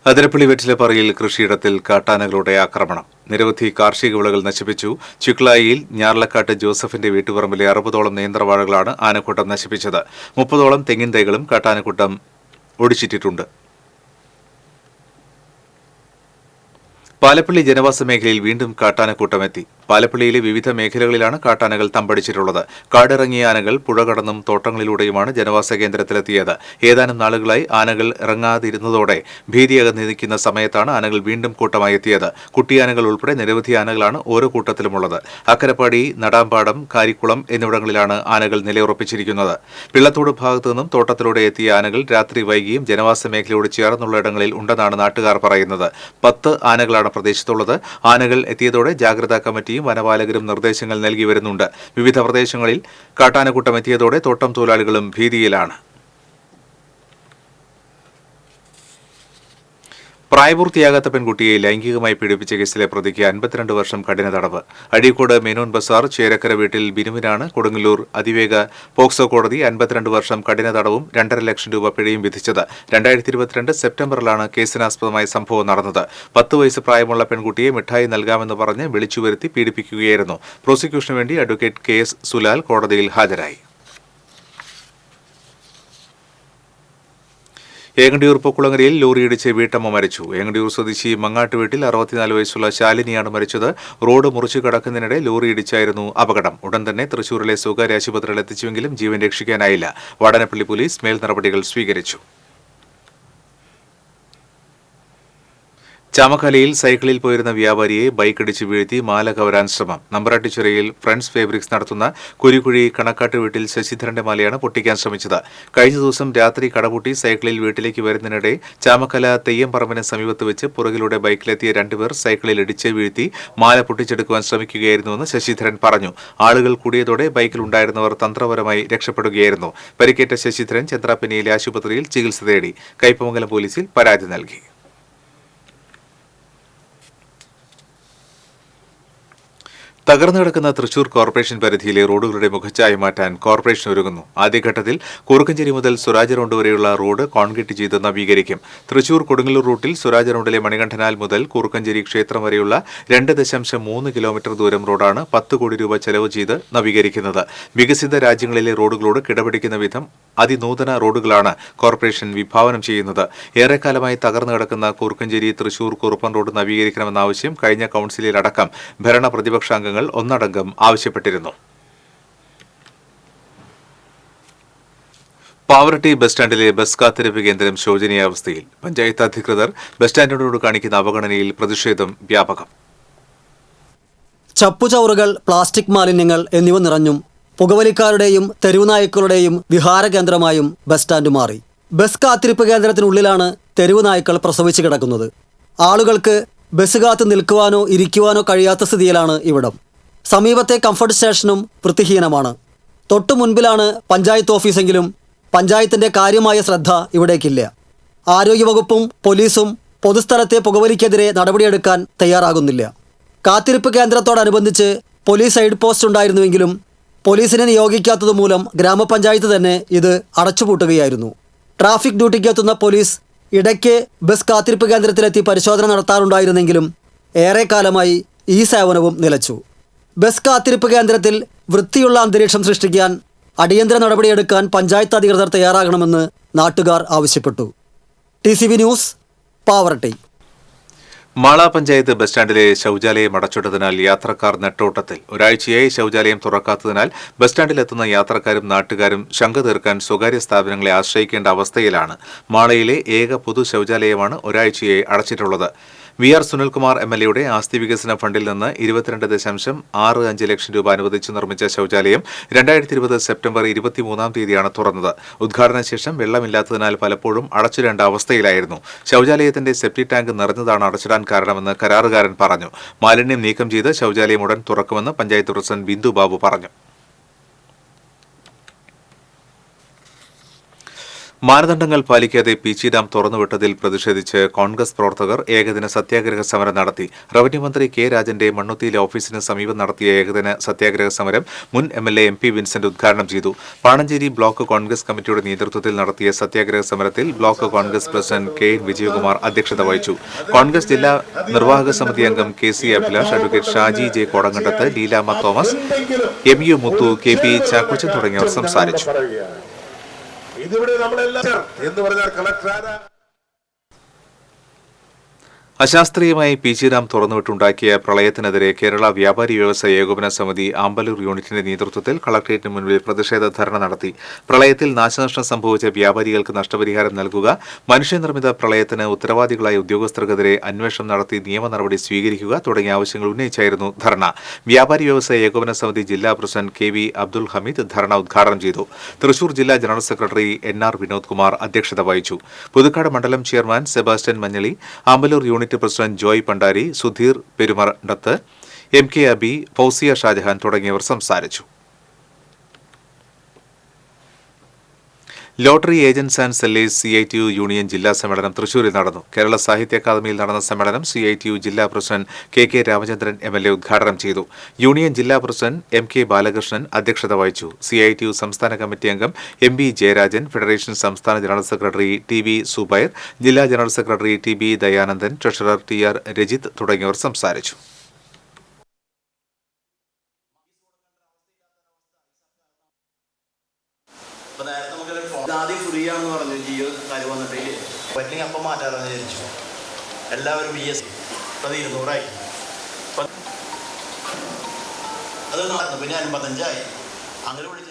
Speaker 1: അതിരപ്പള്ളി വെറ്റിലപ്പാറയിൽ കൃഷിയിടത്തിൽ കാട്ടാനകളുടെ ആക്രമണം. നിരവധി കാർഷിക വിളകൾ നശിപ്പിച്ചു. ചിക്ലായിയിൽ ഞാർലക്കാട്ട് ജോസഫിന്റെ വീട്ടുപറമ്പിലെ 60ഓളം നേന്ത്രവാഴകളാണ് ആനക്കൂട്ടം നശിപ്പിച്ചത്. 30ഓളം തെങ്ങിൻ തൈകളും കാട്ടാനക്കൂട്ടം ഒടിച്ചിട്ടിട്ടുണ്ട്. പാലപ്പള്ളി ജനവാസ മേഖലയിൽ വീണ്ടും കാട്ടാനക്കൂട്ടമെത്തി. പാലപ്പള്ളിയിലെ വിവിധ മേഖലകളിലാണ് കാട്ടാനകൾ തമ്പടിച്ചിട്ടുള്ളത്. കാടിറങ്ങിയ ആനകൾ പുഴ കടന്നും തോട്ടങ്ങളിലൂടെയുമാണ് ജനവാസ കേന്ദ്രത്തിലെത്തിയത്. ഏതാനും നാളുകളായി ആനകൾ ഇറങ്ങാതിരുന്നതോടെ ഭീതി അകന്നു നിൽക്കുന്ന സമയത്താണ് ആനകൾ വീണ്ടും കൂട്ടമായി എത്തിയത്. കുട്ടിയാനകൾ ഉൾപ്പെടെ നിരവധി ആനകളാണ് ഓരോ കൂട്ടത്തിലുമുള്ളത്. അക്കരപ്പാടി, നടാമ്പാടം, കാരിക്കുളം എന്നിവിടങ്ങളിലാണ് ആനകൾ നിലയുറപ്പിച്ചിരിക്കുന്നത്. പിള്ളത്തോട് ഭാഗത്തു നിന്നും തോട്ടത്തിലൂടെ എത്തിയ ആനകൾ രാത്രി വൈകിയും ജനവാസ മേഖലയോട് ചേർന്നുള്ള ഇടങ്ങളിൽ ഉണ്ടെന്നാണ് നാട്ടുകാർ പറയുന്നത്. 10 ആനകളാണ് പ്രദേശത്തുള്ളത്. ആനകൾ എത്തിയതോടെ ജാഗ്രതാ കമ്മിറ്റിയും വനപാലകരും നിർദ്ദേശങ്ങൾ നൽകി വരുന്നുണ്ട്. വിവിധ പ്രദേശങ്ങളിൽ കാട്ടാനക്കൂട്ടം എത്തിയതോടെ തോട്ടം തൊഴിലാളികളും ഭീതിയിലാണ്. പ്രായപൂർത്തിയാകാത്ത പെൺകുട്ടിയെ ലൈംഗികമായി പീഡിപ്പിച്ച കേസിലെ പ്രതിക്ക് 52 വർഷം കഠിന തടവ്. അഴീക്കോട് മേനോൻ ബസാർ ചേരക്കര വീട്ടിൽ ബിനുവിനാണ് കൊടുങ്ങല്ലൂർ അതിവേഗ പോക്സോ കോടതി 52 വർഷം കഠിന തടവും 2.5 ലക്ഷം രൂപ പിഴയും വിധിച്ചത്. 2022 സെപ്റ്റംബറിലാണ് കേസിനാസ്പദമായ സംഭവം നടന്നത്. 10 വയസ്സ് പ്രായമുള്ള പെൺകുട്ടിയെ മിഠായി നൽകാമെന്ന് പറഞ്ഞ് വിളിച്ചുവരുത്തി പീഡിപ്പിക്കുകയായിരുന്നു. പ്രോസിക്യൂഷനു വേണ്ടി അഡ്വക്കേറ്റ് KS സുലാൽ കോടതിയിൽ ഹാജരായി. ഏങ്ങണ്ടിയൂർ പൊക്കുളങ്ങരയിൽ ലോറിയിടിച്ച് വീട്ടമ്മ മരിച്ചു. ഏങ്ങണ്ടിയൂർ സ്വദേശി മങ്ങാട്ട് വീട്ടിൽ 64 വയസ്സുള്ള ശാലിനിയാണ് മരിച്ചത്. റോഡ് മുറിച്ചു കടക്കുന്നതിനിടെ ലോറിയിടിച്ചായിരുന്നു അപകടം. ഉടൻ തന്നെ തൃശൂരിലെ സ്വകാര്യ ആശുപത്രിയിൽ എത്തിച്ചുവെങ്കിലും ജീവൻ രക്ഷിക്കാനായില്ല. വാടാനപ്പള്ളി പോലീസ് മേൽ നടപടികൾ സ്വീകരിച്ചു. ചാമക്കാലയിൽ സൈക്കിളിൽ പോയിരുന്ന വ്യാപാരിയെ ബൈക്കിടിച്ച് വീഴ്ത്തി മാല കവരാൻ ശ്രമം. നമ്പറാട്ടിച്ചുരയിൽ ഫ്രണ്ട്സ് ഫാബ്രിക്സ് നടത്തുന്ന കുരിക്കുഴി കണക്കാട്ട് വീട്ടിൽ ശശിധരന്റെ മാലയാണ് പൊട്ടിക്കാൻ ശ്രമിച്ചത്. കഴിഞ്ഞ ദിവസം രാത്രി കടപൂട്ടി സൈക്കിളിൽ വീട്ടിലേക്ക് വരുന്നതിനിടെ ചാമക്കാല തെയ്യംപറമ്പിന് സമീപത്ത് വെച്ച് പുറകിലൂടെ ബൈക്കിലെത്തിയ 2 പേർ സൈക്കിളിൽ ഇടിച്ച് വീഴ്ത്തി മാല പൊട്ടിച്ചെടുക്കുവാൻ ശ്രമിക്കുകയായിരുന്നുവെന്ന് ശശിധരൻ പറഞ്ഞു. ആളുകൾ കൂടിയതോടെ ബൈക്കിലുണ്ടായിരുന്നവർ തന്ത്രപരമായി രക്ഷപ്പെടുകയായിരുന്നു. പരിക്കേറ്റ ശശിധരൻ ചന്ദ്രാപിന്നിയിലെ ആശുപത്രിയിൽ ചികിത്സ തേടി. കയ്പമംഗലം പോലീസിൽ പരാതി നൽകി. തകർന്നു കിടക്കുന്ന തൃശൂർ കോർപ്പറേഷൻ പരിധിയിലെ റോഡുകളുടെ മുഖച്ഛായ മാറ്റാൻ കോർപ്പറേഷൻ ഒരുങ്ങുന്നു. ആദ്യഘട്ടത്തിൽ കുറുക്കഞ്ചേരി മുതൽ സ്വരാജ് റൗണ്ട് വരെയുള്ള റോഡ് കോൺക്രീറ്റ് ചെയ്ത് നവീകരിക്കും. തൃശൂർ കൊടുങ്ങല്ലൂർ റൂട്ടിൽ സ്വരാജ് റൗണ്ടിലെ മണികണ്ഠനാൽ മുതൽ കുറുക്കഞ്ചേരി ക്ഷേത്രം വരെയുള്ള 2.3 കിലോമീറ്റർ ദൂരം റോഡാണ് 10 കോടി രൂപ ചെലവ് ചെയ്ത് നവീകരിക്കുന്നത്. വികസിത രാജ്യങ്ങളിലെ റോഡുകളോട് കിടപിടിക്കുന്ന വിധം അതിനൂതന റോഡുകളാണ് കോർപ്പറേഷൻ വിഭാവനം ചെയ്യുന്നത്. ഏറെക്കാലമായി തകർന്നു കിടക്കുന്ന കുറുക്കഞ്ചേരി തൃശൂർ കുറുപ്പൻ റോഡ് നവീകരിക്കണമെന്ന ആവശ്യം കഴിഞ്ഞ കൌൺസിലിലടക്കം ഭരണ പ്രതിപക്ഷാംഗങ്ങൾ ഒന്നടങ്കം ആവശ്യപ്പെട്ടിരുന്നു. പാവറട്ടി ബസ് സ്റ്റാൻഡിലെ ബസ് കാത്തിരിപ്പ് കേന്ദ്രം ശോചനീയാവസ്ഥയിൽ. പഞ്ചായത്ത് അധികൃതർ ബസ് സ്റ്റാൻഡിനോട് കാണിക്കുന്ന അവഗണനയിൽ പ്രതിഷേധം വ്യാപകം.
Speaker 7: ചപ്പുചവറുകൾ, പ്ലാസ്റ്റിക് മാലിന്യങ്ങൾ എന്നിവ നിറഞ്ഞും പുകവലിക്കാരുടെയും തെരുവുനായ്ക്കളുടെയും വിഹാര കേന്ദ്രമായും ബസ് സ്റ്റാൻഡ് മാറി. ബസ് കാത്തിരിപ്പ് കേന്ദ്രത്തിനുള്ളിലാണ് തെരുവുനായ്ക്കൾ പ്രസവിച്ച് കിടക്കുന്നത്. ആളുകൾക്ക് ബസ് കാത്ത് നിൽക്കുവാനോ ഇരിക്കുവാനോ കഴിയാത്ത സ്ഥിതിയിലാണ് ഇവിടം. സമീപത്തെ കംഫർട്ട് സ്റ്റേഷനും വൃത്തിഹീനമാണ്. തൊട്ടു മുൻപിലാണ് പഞ്ചായത്ത് ഓഫീസെങ്കിലും പഞ്ചായത്തിൻ്റെ കാര്യമായ ശ്രദ്ധ ഇവിടേക്കില്ല. ആരോഗ്യവകുപ്പും പോലീസും പൊതുസ്ഥലത്തെ പുകവലിക്കെതിരെ നടപടിയെടുക്കാൻ തയ്യാറാകുന്നില്ല. കാത്തിരിപ്പ് കേന്ദ്രത്തോടനുബന്ധിച്ച് പോലീസ് സൈഡ് പോസ്റ്റ് ഉണ്ടായിരുന്നുവെങ്കിലും പോലീസിനെ നിയോഗിക്കാത്തതുമൂലം ഗ്രാമപഞ്ചായത്ത് തന്നെ ഇത് അടച്ചുപൂട്ടുകയായിരുന്നു. ട്രാഫിക് ഡ്യൂട്ടിക്ക് എത്തുന്ന പോലീസ് ഇടയ്ക്ക് ബസ് കാത്തിരിപ്പ് കേന്ദ്രത്തിലെത്തി പരിശോധന നടത്താറുണ്ടായിരുന്നെങ്കിലും ഏറെക്കാലമായി ഈ സേവനവും നിലച്ചു. ബസ് കാത്തിരിപ്പ് കേന്ദ്രത്തിൽ വൃത്തിയുള്ള അന്തരീക്ഷം സൃഷ്ടിക്കാൻ അടിയന്തര നടപടിയെടുക്കാൻ പഞ്ചായത്ത് അധികൃതർ തയ്യാറാകണമെന്ന് നാട്ടുകാർ ആവശ്യപ്പെട്ടു. TCV news, Pavaratty.
Speaker 1: Mala panchayat bus സ്റ്റാൻഡിലെ ശൌചാലയം അടച്ചിട്ടതിനാൽ യാത്രക്കാർ നെട്ടോട്ടത്തിൽ. ഒരാഴ്ചയായി ശൌചാലയം തുറക്കാത്തതിനാൽ ബസ് സ്റ്റാൻഡിലെത്തുന്ന യാത്രക്കാരും നാട്ടുകാരും ശങ്ക തീർക്കാൻ സ്വകാര്യ സ്ഥാപനങ്ങളെ ആശ്രയിക്കേണ്ട അവസ്ഥയിലാണ്. മാളയിലെ ഏക പൊതു ശൌചാലയമാണ് ഒരാഴ്ചയായി അടച്ചിട്ടുള്ളത്. VR സുനിൽകുമാർ MLAയുടെ ആസ്തി വികസന ഫണ്ടിൽ നിന്ന് 22.65 ലക്ഷം രൂപ അനുവദിച്ചു നിർമ്മിച്ച ശൌചാലയം 2020 സെപ്റ്റംബർ 23-ാം തീയതിയാണ് തുറന്നത്. ഉദ്ഘാടന ശേഷം വെള്ളമില്ലാത്തതിനാൽ പലപ്പോഴും അടച്ചിടേണ്ട അവസ്ഥയിലായിരുന്നു. ശൌചാലയത്തിന്റെ സെപ്റ്റി ടാങ്ക് നിറഞ്ഞതാണ് അടച്ചിടാൻ കാരണമെന്ന് കരാറുകാരൻ പറഞ്ഞു. മാലിന്യം നീക്കം ചെയ്ത് ശൌചാലയം ഉടൻ തുറക്കുമെന്ന് പഞ്ചായത്ത് പ്രസിഡന്റ് ബിന്ദു ബാബു പറഞ്ഞു. മാനദണ്ഡങ്ങൾ പാലിക്കാതെ പീച്ചി ഡാം തുറന്നുവിട്ടതിൽ പ്രതിഷേധിച്ച് കോൺഗ്രസ് പ്രവർത്തകർ ഏകദിന സത്യാഗ്രഹ സമരം നടത്തി. റവന്യൂ മന്ത്രി കെ രാജന്റെ മണ്ണുത്തിയിലെ ഓഫീസിന് സമീപം നടത്തിയ ഏകദിന സത്യാഗ്രഹ സമരം മുൻ MLA MP വിൻസെന്റ് ഉദ്ഘാടനം ചെയ്തു. പാണഞ്ചേരി ബ്ലോക്ക് കോൺഗ്രസ് കമ്മിറ്റിയുടെ നേതൃത്വത്തിൽ നടത്തിയ സത്യാഗ്രഹ സമരത്തിൽ block Congress president KN Vijayakumar അധ്യക്ഷത വഹിച്ചു. കോൺഗ്രസ് ജില്ലാ നിർവാഹക സമിതി അംഗം KC Abhilash, advocate Shaji J Kodankandath, Leelamma Thomas, MU മുത്തു, KP ചാക്കോച്ചൻ തുടങ്ങിയവർ സംസാരിച്ചു.
Speaker 9: ഇതിവിടെ നമ്മളെല്ലാം എന്ന് പറഞ്ഞാൽ കളക്ടർ
Speaker 1: അശാസ്ത്രീയമായി പീച്ചി ഡാം തുറന്നുവിട്ടുണ്ടാക്കിയ പ്രളയത്തിനെതിരെ കേരള വ്യാപാരി വ്യവസായ ഏകോപന സമിതി ആമ്പലൂർ യൂണിറ്റിന്റെ നേതൃത്വത്തിൽ കളക്ടറേറ്റിന് മുൻപിൽ പ്രതിഷേധ ധർണ നടത്തി. പ്രളയത്തിൽ നാശനഷ്ടം സംഭവിച്ച വ്യാപാരികൾക്ക് നഷ്ടപരിഹാരം നൽകുക, മനുഷ്യനിർമ്മിത പ്രളയത്തിന് ഉത്തരവാദികളായ ഉദ്യോഗസ്ഥർക്കെതിരെ അന്വേഷണം നടത്തി നിയമ നടപടി സ്വീകരിക്കുക തുടങ്ങിയ ആവശ്യങ്ങൾ ഉന്നയിച്ചായിരുന്നു ധർണ. വ്യാപാരി വ്യവസായ ഏകോപന സമിതി ജില്ലാ പ്രസിഡന്റ് KV അബ്ദുൽ ഹമീദ് ധർണ ഉദ്ഘാടനം ചെയ്തു. തൃശൂർ ജില്ലാ general secretary NR Vinod Kumar അധ്യക്ഷത വഹിച്ചു. പുതുക്കാട് മണ്ഡലം chairman Sebastian Manjali, Amballoor unit president Joy Pandari, Sudheer Perumarandath, MK Abi, Fousiya Shajahan തുടങ്ങിയവർ സംസാരിച്ചു. Lottery agents and sellers CITU union ജില്ലാ സമ്മേളനം തൃശൂരിൽ നടന്നു. കേരള സാഹിത്യ അക്കാദമിയിൽ നടന്ന സമ്മേളനം CITU ജില്ലാ പ്രസിഡന്റ് KK രാമചന്ദ്രൻ MLA ഉദ്ഘാടനം ചെയ്തു. യൂണിയൻ ജില്ലാ പ്രസിഡന്റ് MK ബാലകൃഷ്ണൻ അധ്യക്ഷത വഹിച്ചു. CITU സംസ്ഥാന കമ്മിറ്റി അംഗം MB ജയരാജൻ, ഫെഡറേഷൻ സംസ്ഥാന ജനറൽ സെക്രട്ടറി TB സുബൈർ, ജില്ലാ general secretary TB Dayanandan, treasurer TR Rajith തുടങ്ങിയവർ സംസാരിച്ചു.
Speaker 10: ആദ്യം ഫ്രീ ആണെന്ന് പറഞ്ഞു ജിയോ കാര്യം വന്നിട്ടില്ലേ പറ്റില്ലെങ്കിൽ അപ്പം മാറ്റാമെന്ന് വിചാരിച്ചു. എല്ലാവരും BS അത് 200 അത് നടന്നു. പിന്നെ 55 അങ്ങനെ വിളിച്ചു.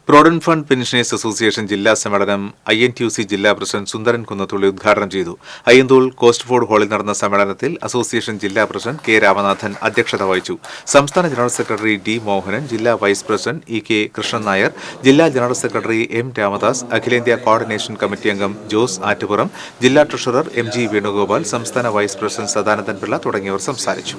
Speaker 1: പ്രോവിഡന്റ് ഫണ്ട് പെൻഷനേഴ്സ് അസോസിയേഷൻ ജില്ലാ സമ്മേളനം INTUC ജില്ലാ പ്രസിഡന്റ് സുന്ദരൻ കുന്നത്തുള്ളി ഉദ്ഘാടനം ചെയ്തു. അയ്യന്തോൾ കോസ്റ്റ്ഫോർഡ് ഹാളിൽ നടന്ന സമ്മേളനത്തിൽ അസോസിയേഷൻ ജില്ലാ പ്രസിഡന്റ് K രാമനാഥൻ അധ്യക്ഷത വഹിച്ചു. സംസ്ഥാന ജനറൽ സെക്രട്ടറി D മോഹനൻ, ജില്ലാ vice president EK Krishnan Nair, ജില്ലാ ജനറൽ സെക്രട്ടറി M രാമദാസ്, അഖിലേന്ത്യാ കോർഡിനേഷൻ കമ്മിറ്റി അംഗം ജോസ് ആറ്റുപുറം, ജില്ലാ ട്രഷറർ MG വേണുഗോപാൽ, സംസ്ഥാന വൈസ് പ്രസിഡന്റ് സദാനന്ദൻ പിള്ള തുടങ്ങിയവർ സംസാരിച്ചു.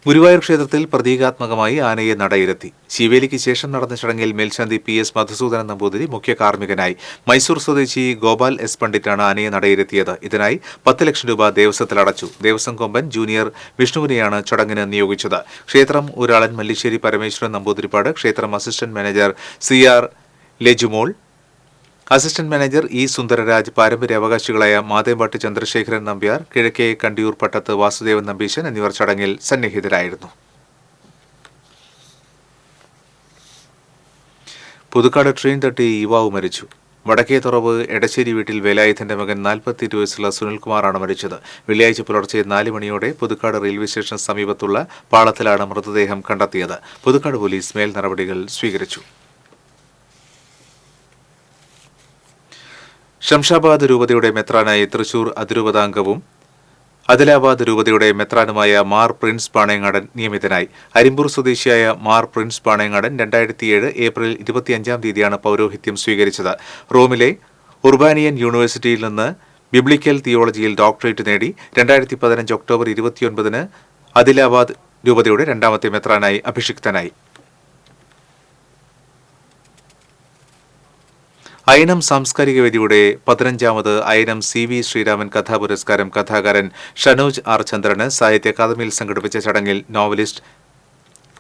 Speaker 1: ഗുരുവായൂർ ക്ഷേത്രത്തിൽ പ്രതീകാത്മകമായി ആനയെ നടയിരുത്തി. ശിവേലിക്ക് ശേഷം നടന്ന ചടങ്ങിൽ മേൽശാന്തി PS മധുസൂദനൻ നമ്പൂതിരി മുഖ്യ കാർമ്മികനായി. മൈസൂർ സ്വദേശി ഗോപാൽ S പണ്ഡിറ്റാണ് ആനയെ നടയിരുത്തിയത്. ഇതിനായി 10 ലക്ഷം രൂപ ദേവസ്വത്തിൽ അടച്ചു. ദേവസ്വം കൊമ്പൻ ജൂനിയർ വിഷ്ണുവിനെയാണ് ചടങ്ങിന് നിയോഗിച്ചത്. ക്ഷേത്രം ഊരാളൻ മല്ലിശ്ശേരി പരമേശ്വരൻ നമ്പൂതിരിപ്പാട്, ക്ഷേത്രം assistant manager CR Lejumol, assistant manager E Sundararaj, പാരമ്പര്യ അവകാശികളായ മാതേമ്പാട്ട് ചന്ദ്രശേഖരൻ നമ്പ്യാർ, കിഴക്കേ കണ്ടിയൂർ പട്ടത്ത് വാസുദേവൻ നമ്പീശൻ എന്നിവർ ചടങ്ങിൽ സന്നിഹിതരായിരുന്നു. പുതുക്കാട് ട്രെയിൻ തട്ടി യുവാവ് മരിച്ചു. വടക്കേത്തുറവ് എടശ്ശേരി വീട്ടിൽ വേലായുധന്റെ മകൻ 42 വയസ്സുള്ള സുനിൽകുമാറാണ് മരിച്ചത്. വെള്ളിയാഴ്ച പുലർച്ചെ 4 മണിയോടെ പുതുക്കാട് റെയിൽവേ സ്റ്റേഷൻ സമീപത്തുള്ള പാളത്തിലാണ് മൃതദേഹം കണ്ടെത്തിയത്. പുതുക്കാട് പോലീസ് മേൽ നടപടികൾ സ്വീകരിച്ചു. ശംഷാബാദ് രൂപതയുടെ മെത്രാനായി തൃശൂർ അതിരൂപതാംഗവും അദിലാബാദ് രൂപതയുടെ മെത്രാനുമായ മാർ പ്രിൻസ് പാണയങ്ങാടൻ നിയമിതനായി. അരിമ്പൂർ സ്വദേശിയായ മാർ പ്രിൻസ് പാണയങ്ങാടൻ 2007 ഏപ്രിൽ 25-ാം തീയതിയാണ് പൗരോഹിത്യം സ്വീകരിച്ചത്. റോമിലെ ഉർബാനിയൻ യൂണിവേഴ്സിറ്റിയിൽ നിന്ന് ബിബ്ലിക്കൽ തിയോളജിയിൽ ഡോക്ടറേറ്റ് നേടി 2015 ഒക്ടോബർ 29-ന് അദിലാബാദ് രൂപതയുടെ 2ാമത്തെ മെത്രാനായി അഭിഷിക്തനായി. അയനം സാംസ്കാരിക വേദിയുടെ 15ാമത് അയനം CV ശ്രീരാമൻ കഥാപുരസ്കാരം കഥാകാരൻ ഷനോജ് R ചന്ദ്രന് സാഹിത്യ അക്കാദമിയിൽ സംഘടിപ്പിച്ച ചടങ്ങിൽ നോവലിസ്റ്റ്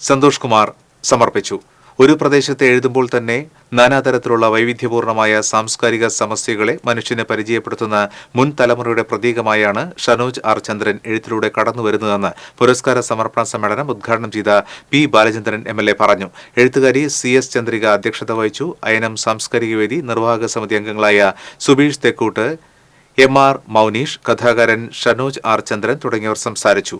Speaker 1: സന്തോഷ് കുമാർ സമർപ്പിച്ചു. ഒരു പ്രദേശത്തെ എഴുതുമ്പോൾ തന്നെ നാനാതരത്തിലുള്ള വൈവിധ്യപൂർണമായ സാംസ്കാരിക സമസ്യകളെ മനുഷ്യന് പരിചയപ്പെടുത്തുന്ന മുൻ തലമുറയുടെ പ്രതീകമായാണ് ഷനോജ് ആർ ചന്ദ്രൻ എഴുത്തിലൂടെ കടന്നുവരുന്നതെന്ന് പുരസ്കാര സമർപ്പണ സമ്മേളനം ഉദ്ഘാടനം ചെയ്ത പി ബാലചന്ദ്രൻ MLA പറഞ്ഞു. എഴുത്തുകാരി CS ചന്ദ്രിക അധ്യക്ഷത വഹിച്ചു. അയനം സാംസ്കാരിക വേദി നിർവാഹക സമിതി അംഗങ്ങളായ സുബീഷ് തെക്കൂട്ട്, MR മൗനീഷ്, കഥാകാരൻ ഷനോജ് ആർ ചന്ദ്രൻ തുടങ്ങിയവർ സംസാരിച്ചു.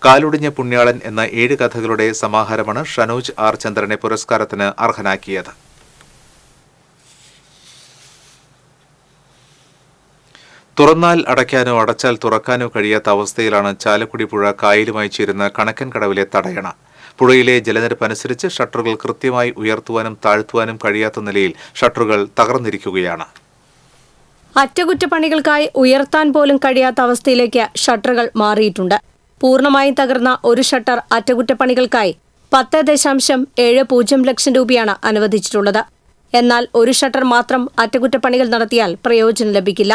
Speaker 1: കാലുടിഞ്ഞ പുണ്യാളൻ എന്ന 7 കഥകളുടെ സമാഹാരമാണ് ഷനോജ് ആർ ചന്ദ്രനെ പുരസ്കാരത്തിന് അർഹനാക്കിയത്. തുറന്നാൽ അടയ്ക്കാനോ അടച്ചാൽ തുറക്കാനോ കഴിയാത്ത അവസ്ഥയിലാണ് ചാലക്കുടി പുഴ കായലുമായി ചേരുന്ന കണക്കൻകടവിലെ തടയണ. പുഴയിലെ ജലനിരപ്പ് അനുസരിച്ച് ഷട്ടറുകൾ കൃത്യമായി ഉയർത്തുവാനും താഴ്ത്തുവാനും കഴിയാത്ത നിലയിൽ ഷട്ടറുകൾ തകർന്നിരിക്കുകയാണ്.
Speaker 5: അറ്റകുറ്റപ്പണികൾക്കായി ഉയർത്താൻ പോലും കഴിയാത്ത അവസ്ഥയിലേക്ക് ഷട്ടറുകൾ മാറിയിട്ടുണ്ട്. പൂർണ്ണമായും തകർന്ന ഒരു ഷട്ടർ അറ്റകുറ്റപ്പണികൾക്കായി 10.70 ലക്ഷം രൂപയാണ് അനുവദിച്ചിട്ടുള്ളത്. എന്നാൽ ഒരു ഷട്ടർ മാത്രം അറ്റകുറ്റപ്പണികൾ നടത്തിയാൽ പ്രയോജനം ലഭിക്കില്ല.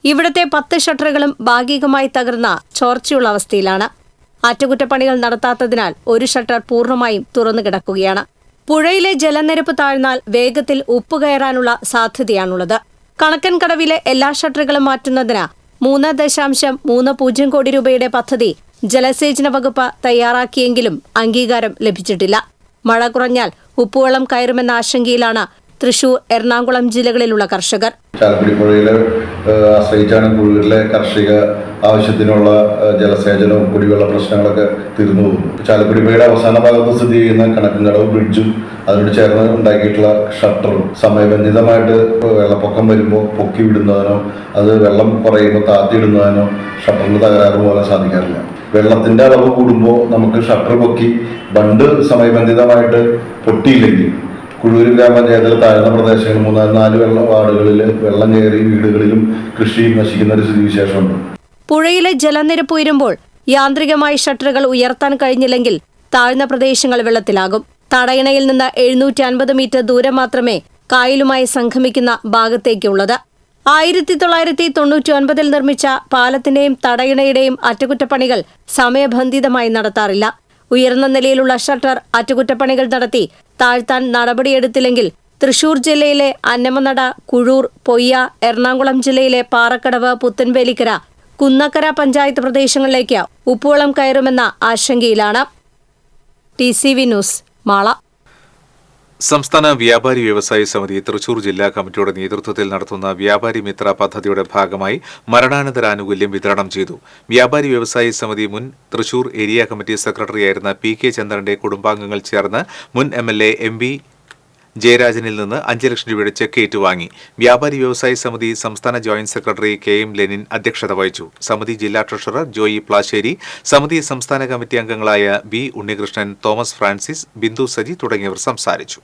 Speaker 5: ഇവിടുത്തെ 10 ഷട്ടറുകളും ഭാഗികമായി തകർന്ന ചോർച്ചയുള്ള അവസ്ഥയിലാണ്. അറ്റകുറ്റപ്പണികൾ നടത്താത്തതിനാൽ ഒരു ഷട്ടർ പൂർണ്ണമായും തുറന്നു കിടക്കുകയാണ്. പുഴയിലെ ജലനിരപ്പ് താഴ്ന്നാൽ വേഗത്തിൽ ഉപ്പ് കയറാനുള്ള സാധ്യതയാണുള്ളത്. കണക്കൻകടവിലെ എല്ലാ ഷട്ടറുകളും മാറ്റുന്നതിന് 3.30 കോടി രൂപയുടെ പദ്ധതി ജലസേചന വകുപ്പ് തയ്യാറാക്കിയെങ്കിലും അംഗീകാരം ലഭിച്ചിട്ടില്ല. മഴ കുറഞ്ഞാൽ ഉപ്പുവെള്ളം കയറുമെന്ന ആശങ്കയിലാണ് തൃശൂർ, എറണാകുളം ജില്ലകളിലുള്ള കർഷകർ.
Speaker 11: ചാലക്കുടി പുഴയിലെ ആശ്രയിച്ചാണ് കൂടുതലെ കാർഷിക ആവശ്യത്തിനുള്ള ജലസേചനവും കുടിവെള്ള പ്രശ്നങ്ങളൊക്കെ തീർന്നു പോകും. ചാലക്കുടി പുഴയുടെ അവസാന ഭാഗത്ത് സ്ഥിതി ചെയ്യുന്ന കണക്കൻകടവ് ബ്രിഡ്ജും അതിനോട് ചേർന്ന് ഉണ്ടാക്കിയിട്ടുള്ള ഷട്ടറും സമയബന്ധിതമായിട്ട് വെള്ളപ്പൊക്കം വരുമ്പോൾ പൊക്കി വിടുന്നതിനോ അത് വെള്ളം കുറയുമ്പോൾ താത്തിയിടുന്നതിനോ ഷട്ടറിന് തകരാറ് പോലെ സാധിക്കാറില്ല. വെള്ളത്തിൻ്റെ അളവ് കൂടുമ്പോൾ നമുക്ക് ഷട്ടർ പൊക്കി ബണ്ട് സമയബന്ധിതമായിട്ട് പൊട്ടിയില്ലെങ്കിൽ കുഴൂർ ഗ്രാമപഞ്ചായത്തിലെ താഴ്ന്ന പ്രദേശങ്ങളിൽ 3-4 വാർഡുകളിൽ വെള്ളം കയറി വീടുകളിലും കൃഷിയും നശിക്കുന്ന ഒരു സ്ഥിതിവിശേഷമുണ്ട്.
Speaker 5: പുഴയിലെ ജലനിരപ്പ് ഉയരുമ്പോൾ യാന്ത്രികമായി ഷട്ടറുകൾ ഉയർത്താൻ കഴിഞ്ഞില്ലെങ്കിൽ താഴ്ന്ന പ്രദേശങ്ങൾ വെള്ളത്തിലാകും. തടയണയിൽ നിന്ന് 750 മീറ്റർ ദൂരം മാത്രമേ കായലുമായി സംഗമിക്കുന്ന ഭാഗത്തേക്കുള്ളത്. 1999 നിർമ്മിച്ച പാലത്തിന്റെയും തടയണയുടെയും അറ്റകുറ്റപ്പണികൾ സമയബന്ധിതമായി നടത്താറില്ല. ഉയർന്ന നിലയിലുള്ള ഷട്ടർ അറ്റകുറ്റപ്പണികൾ നടത്തി താഴ്ത്താൻ നടപടിയെടുത്തില്ലെങ്കിൽ തൃശൂർ ജില്ലയിലെ അന്നമനട, കുഴൂർ, പൊയ്യ, എറണാകുളം ജില്ലയിലെ പാറക്കടവ്, പുത്തൻവേലിക്കര, കുന്നക്കര പഞ്ചായത്ത് പ്രദേശങ്ങളിലേക്ക് ഉപ്പുവെള്ളം കയറുമെന്ന ആശങ്കയിലാണ്. TCV news, Mala.
Speaker 1: സംസ്ഥാന വ്യാപാരി വ്യവസായി സമിതി തൃശൂർ ജില്ലാ കമ്മിറ്റിയുടെ നേതൃത്വത്തിൽ നടത്തുന്ന വ്യാപാരി മിത്ര പദ്ധതിയുടെ ഭാഗമായി മരണാനന്തരാനുകൂല്യം വിതരണം ചെയ്തു. വ്യാപാരി വ്യവസായി സമിതി മുൻ തൃശൂർ ഏരിയ കമ്മിറ്റി സെക്രട്ടറിയായിരുന്ന PK ചന്ദ്രന്റെ കുടുംബാംഗങ്ങൾ ചേർന്ന് മുൻ MLA MV ജയരാജനിൽ നിന്ന് 5 ലക്ഷം രൂപയുടെ ചെക്ക് ഏറ്റുവാങ്ങി. വ്യാപാരി വ്യവസായി സമിതി സംസ്ഥാന ജോയിന്റ് സെക്രട്ടറി KM ലെനിൻ അധ്യക്ഷത വഹിച്ചു. സമിതി ജില്ലാ ട്രഷറർ ജോയി പ്ലാശ്ശേരി, സമിതി സംസ്ഥാന കമ്മിറ്റി അംഗങ്ങളായ B Unnikrishnan, Thomas Francis, Bindu Saji തുടങ്ങിയവർ സംസാരിച്ചു.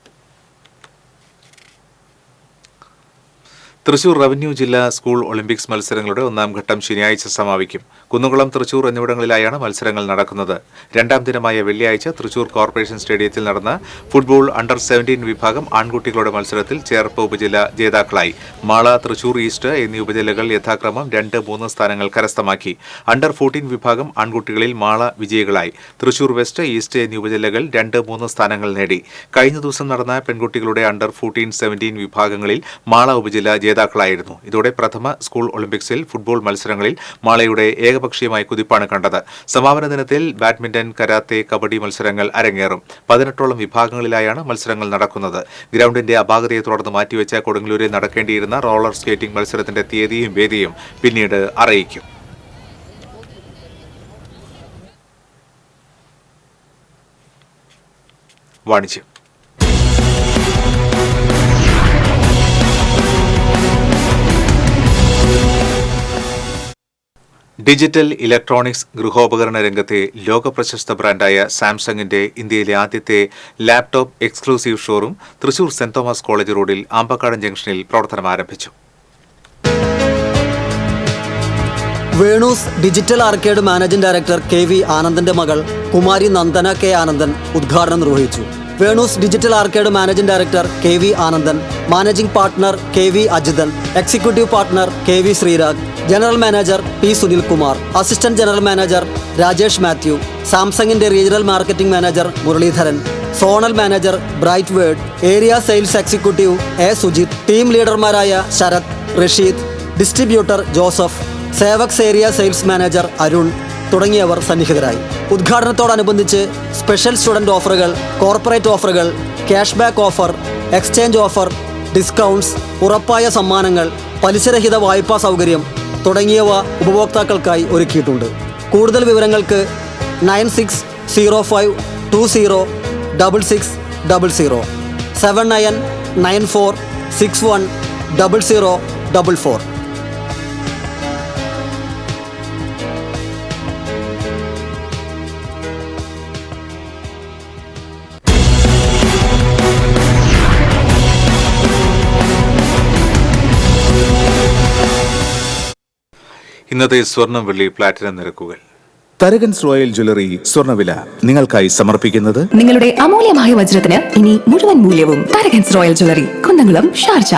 Speaker 1: തൃശൂർ റവന്യൂ ജില്ലാ സ്കൂൾ ഒളിമ്പിക്സ് മത്സരങ്ങളുടെ 1ാം ഘട്ടം ശനിയാഴ്ച സമാപിക്കും. കുന്നുകുളം, തൃശൂർ എന്നിവിടങ്ങളിലായാണ് മത്സരങ്ങൾ നടക്കുന്നത്. 2ാം ദിനമായ വെള്ളിയാഴ്ച തൃശൂർ കോർപ്പറേഷൻ സ്റ്റേഡിയത്തിൽ നടന്ന ഫുട്ബോൾ അണ്ടർ-17 വിഭാഗം ആൺകുട്ടികളുടെ മത്സരത്തിൽ ചേർപ്പ് ഉപജില്ല ജേതാക്കളായി. മാള, തൃശൂർ ഈസ്റ്റ് എന്നീ ഉപജില്ലകൾ യഥാക്രമം 2-3 സ്ഥാനങ്ങൾ കരസ്ഥമാക്കി. അണ്ടർ-14 വിഭാഗം ആൺകുട്ടികളിൽ മാള വിജയികളായി. തൃശൂർ വെസ്റ്റ്, ഈസ്റ്റ് എന്നീ ഉപജില്ലകൾ 2-3 സ്ഥാനങ്ങൾ നേടി. കഴിഞ്ഞ ദിവസം നടന്ന പെൺകുട്ടികളുടെ അണ്ടർ-14, 17 വിഭാഗങ്ങളിൽ മാള ഉപജില്ല ജേതാക്കളായിരുന്നു. ഇതോടെ പ്രഥമ സ്കൂൾ ഒളിമ്പിക്സിൽ ഫുട്ബോൾ മത്സരങ്ങളിൽ മാളയുടെ ഏകപക്ഷീയമായ കുതിപ്പാണ് കണ്ടത്. സമാപന ദിനത്തിൽ ബാഡ്മിന്റൺ, കരാത്തെ, കബഡി മത്സരങ്ങൾ അരങ്ങേറും. 18ഓളം വിഭാഗങ്ങളിലായാണ് മത്സരങ്ങൾ നടക്കുന്നത്. ഗ്രൗണ്ടിന്റെ അപാകതയെ തുടർന്ന് മാറ്റിവെച്ച കൊടുങ്ങല്ലൂരിൽ നടക്കേണ്ടിയിരുന്ന റോളർ സ്കേറ്റിംഗ് മത്സരത്തിന്റെ തീയതിയും വേദിയും പിന്നീട് അറിയിക്കും. വാണിജ്യം. ഡിജിറ്റൽ ഇലക്ട്രോണിക്സ് ഗൃഹോപകരണ രംഗത്തെ ലോകപ്രശസ്ത ബ്രാൻഡായ സാംസങ്ങിന്റെ ഇന്ത്യയിലെ ആദ്യത്തെ laptop exclusive showroom Thrissur Saint Thomas college റോഡിൽ ആമ്പക്കാടൻ ജംഗ്ഷനിൽ പ്രവർത്തനം ആരംഭിച്ചു.
Speaker 7: Venus digital arcade managing director KV ആനന്ദന്റെ മകൾ കുമാരി നന്ദന K ആനന്ദൻ ഉദ്ഘാടനം നിർവഹിച്ചു. Venus digital arcade managing director KV Anandan, managing partner KV Ajithan, executive partner KV Sreerag, general manager P Sunilkumar, assistant general manager Rajesh Mathew, സാംസങ്ങിന്റെ regional marketing manager Muralidharan, zonal manager Bright Word, area sales executive A Sujith, team ലീഡർമാരായ Sarath, Rasheed, distributor Joseph, സേവക്സ് area sales manager Arun തുടങ്ങിയവർ സന്നിഹിതരായി. ഉദ്ഘാടനത്തോടനുബന്ധിച്ച് special student ഓഫറുകൾ, corporate ഓഫറുകൾ, cash back offer, exchange offer, discounts, ഉറപ്പായ സമ്മാനങ്ങൾ, പലിശരഹിത വായ്പാ സൗകര്യം തുടങ്ങിയവ ഉപഭോക്താക്കൾക്കായി ഒരുക്കിയിട്ടുണ്ട്. കൂടുതൽ വിവരങ്ങൾക്ക് 9605206600 7994610044.
Speaker 1: ഇന്നത്തെ സ്വർണം, വെള്ളി, പ്ലാറ്റിനം നിരക്കുകൾ.
Speaker 12: തരകൻസ് റോയൽ ജ്വല്ലറി സ്വർണ്ണവില നിങ്ങൾക്കായി സമർപ്പിക്കുന്നത്
Speaker 13: നിങ്ങളുടെ അമൂല്യമായ വജ്രത്തിന് ഇനി മുഴുവൻ മൂല്യവും Tharakans royal jewellery, Kunnamkulam, Sharjah.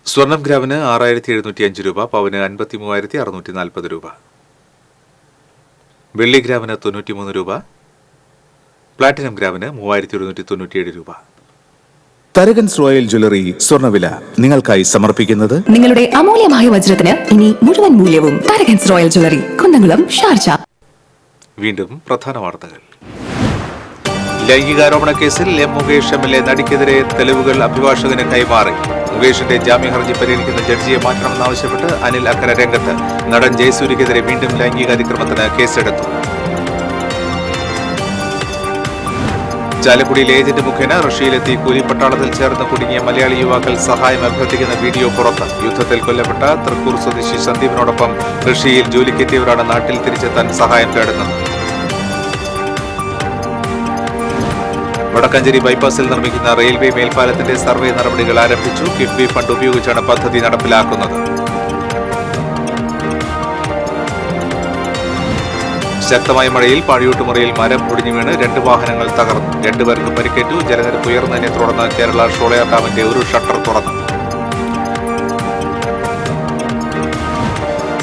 Speaker 1: സ്വർണം ഗ്രാമിന് 6705 രൂപ, പവന് 53,640 രൂപ. വെള്ളി ഗ്രാമിന് 93 രൂപ, പ്ലാറ്റിനം ഗ്രാമിന് 3197 രൂപ.
Speaker 12: തരകൻസ് റോയൽ ജ്വല്ലറി സ്വർണ്ണവില നിങ്ങൾക്കായി സമർപ്പിക്കുന്നത്
Speaker 13: നിങ്ങളുടെ അമൂല്യമായ വജ്രത്തിന് ഇനി മുഴുവൻ മൂല്യവും Tharakans royal jewellery, Kunnamkulam, Sharjah.
Speaker 1: വീണ്ടും പ്രധാന വാർത്തകൾ. ലൈംഗികാരോപണ കേസിൽ എം മുകേഷ് MLA നടിക്കെതിരെ തെളിവുകൾ അഭിഭാഷകന് കൈമാറി. മുകേഷിന്റെ ജാമ്യ ഹർജി പരിഗണിക്കുന്ന ജഡ്ജിയെ മാറ്റണമെന്നാവശ്യപ്പെട്ട് അനിൽ അക്കര രംഗത്ത്. നടൻ ജയസൂര്യക്കെതിരെ വീണ്ടും ലൈംഗിക അതിക്രമത്തിന് കേസെടുത്തു. ചാലക്കുടിയിൽ ഏജന്റ് മുഖേന റഷ്യയിലെത്തി കൂലിപ്പട്ടാളത്തിൽ ചേർന്ന് കുടുങ്ങിയ മലയാളി യുവാക്കൾ സഹായം അഭ്യർത്ഥിക്കുന്ന വീഡിയോ പുറത്ത്. യുദ്ധത്തിൽ കൊല്ലപ്പെട്ട തൃക്കൂർ സ്വദേശി സന്ദീപിനോടൊപ്പം റഷ്യയിൽ ജോലിക്കെത്തിയവരാണ് നാട്ടിൽ തിരിച്ചെത്താൻ സഹായം തേടുന്നത്. വടക്കാഞ്ചേരി ബൈപ്പാസിൽ നിർമ്മിക്കുന്ന റെയിൽവേ മേൽപ്പാലത്തിന്റെ സർവേ നടപടികൾ ആരംഭിച്ചു. കിഫ്ബി ഫണ്ട് ഉപയോഗിച്ചാണ് പദ്ധതി നടപ്പിലാക്കുന്നത്. ശക്തമായ മഴയിൽ പാഴിയോട്ടുമുറയിൽ മരം ഒടിഞ്ഞു വീണ് 2 വാഹനങ്ങൾ തകർന്നു. 2 പേർക്ക് പരിക്കേറ്റു. ജലനിരപ്പ് ഉയർന്നതിനെ തുടർന്ന് കേരള ഷോളയാർ ഡാമിന്റെ ഒരു ഷട്ടർ തുറന്നു.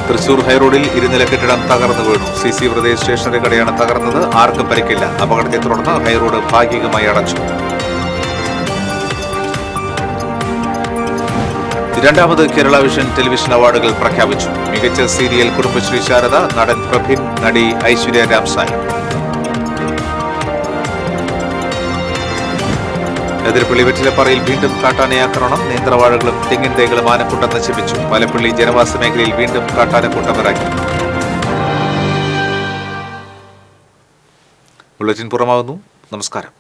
Speaker 1: തൃശൂർ ഹൈറോഡിൽ ഇരുനില കെട്ടിടം തകർന്നു വീണു. CC പ്രദേശ് സ്റ്റേഷനറി കടയാണ് തകർന്നത്. ആർക്കും പരിക്കില്ല. അപകടത്തെ തുടർന്ന് ഹൈറോഡ് ഭാഗികമായി അടച്ചു. രണ്ടാമത് കേരള വിഷൻ ടെലിവിഷൻ അവാർഡുകൾ പ്രഖ്യാപിച്ചു. മികച്ച സീരിയൽ കുടുംബശ്രീ ശാരദ, നടൻ പ്രഭിൻ, നടി ഐശ്വര്യ രാംസായി. എതിരപ്പള്ളി വെറ്റിലപ്പാറയിൽ വീണ്ടും കാട്ടാനയാക്രമണം. നേന്ത്രവാഴകളും തെങ്ങിൻ തൈകളും ആനക്കൂട്ടം നശിപ്പിച്ചു. മലപ്പള്ളി ജനവാസ മേഖലയിൽ വീണ്ടും കാട്ടാനക്കൂട്ടം ഇറങ്ങി. ബുള്ളറ്റിൻ പുറമാകുന്നു. നമസ്കാരം.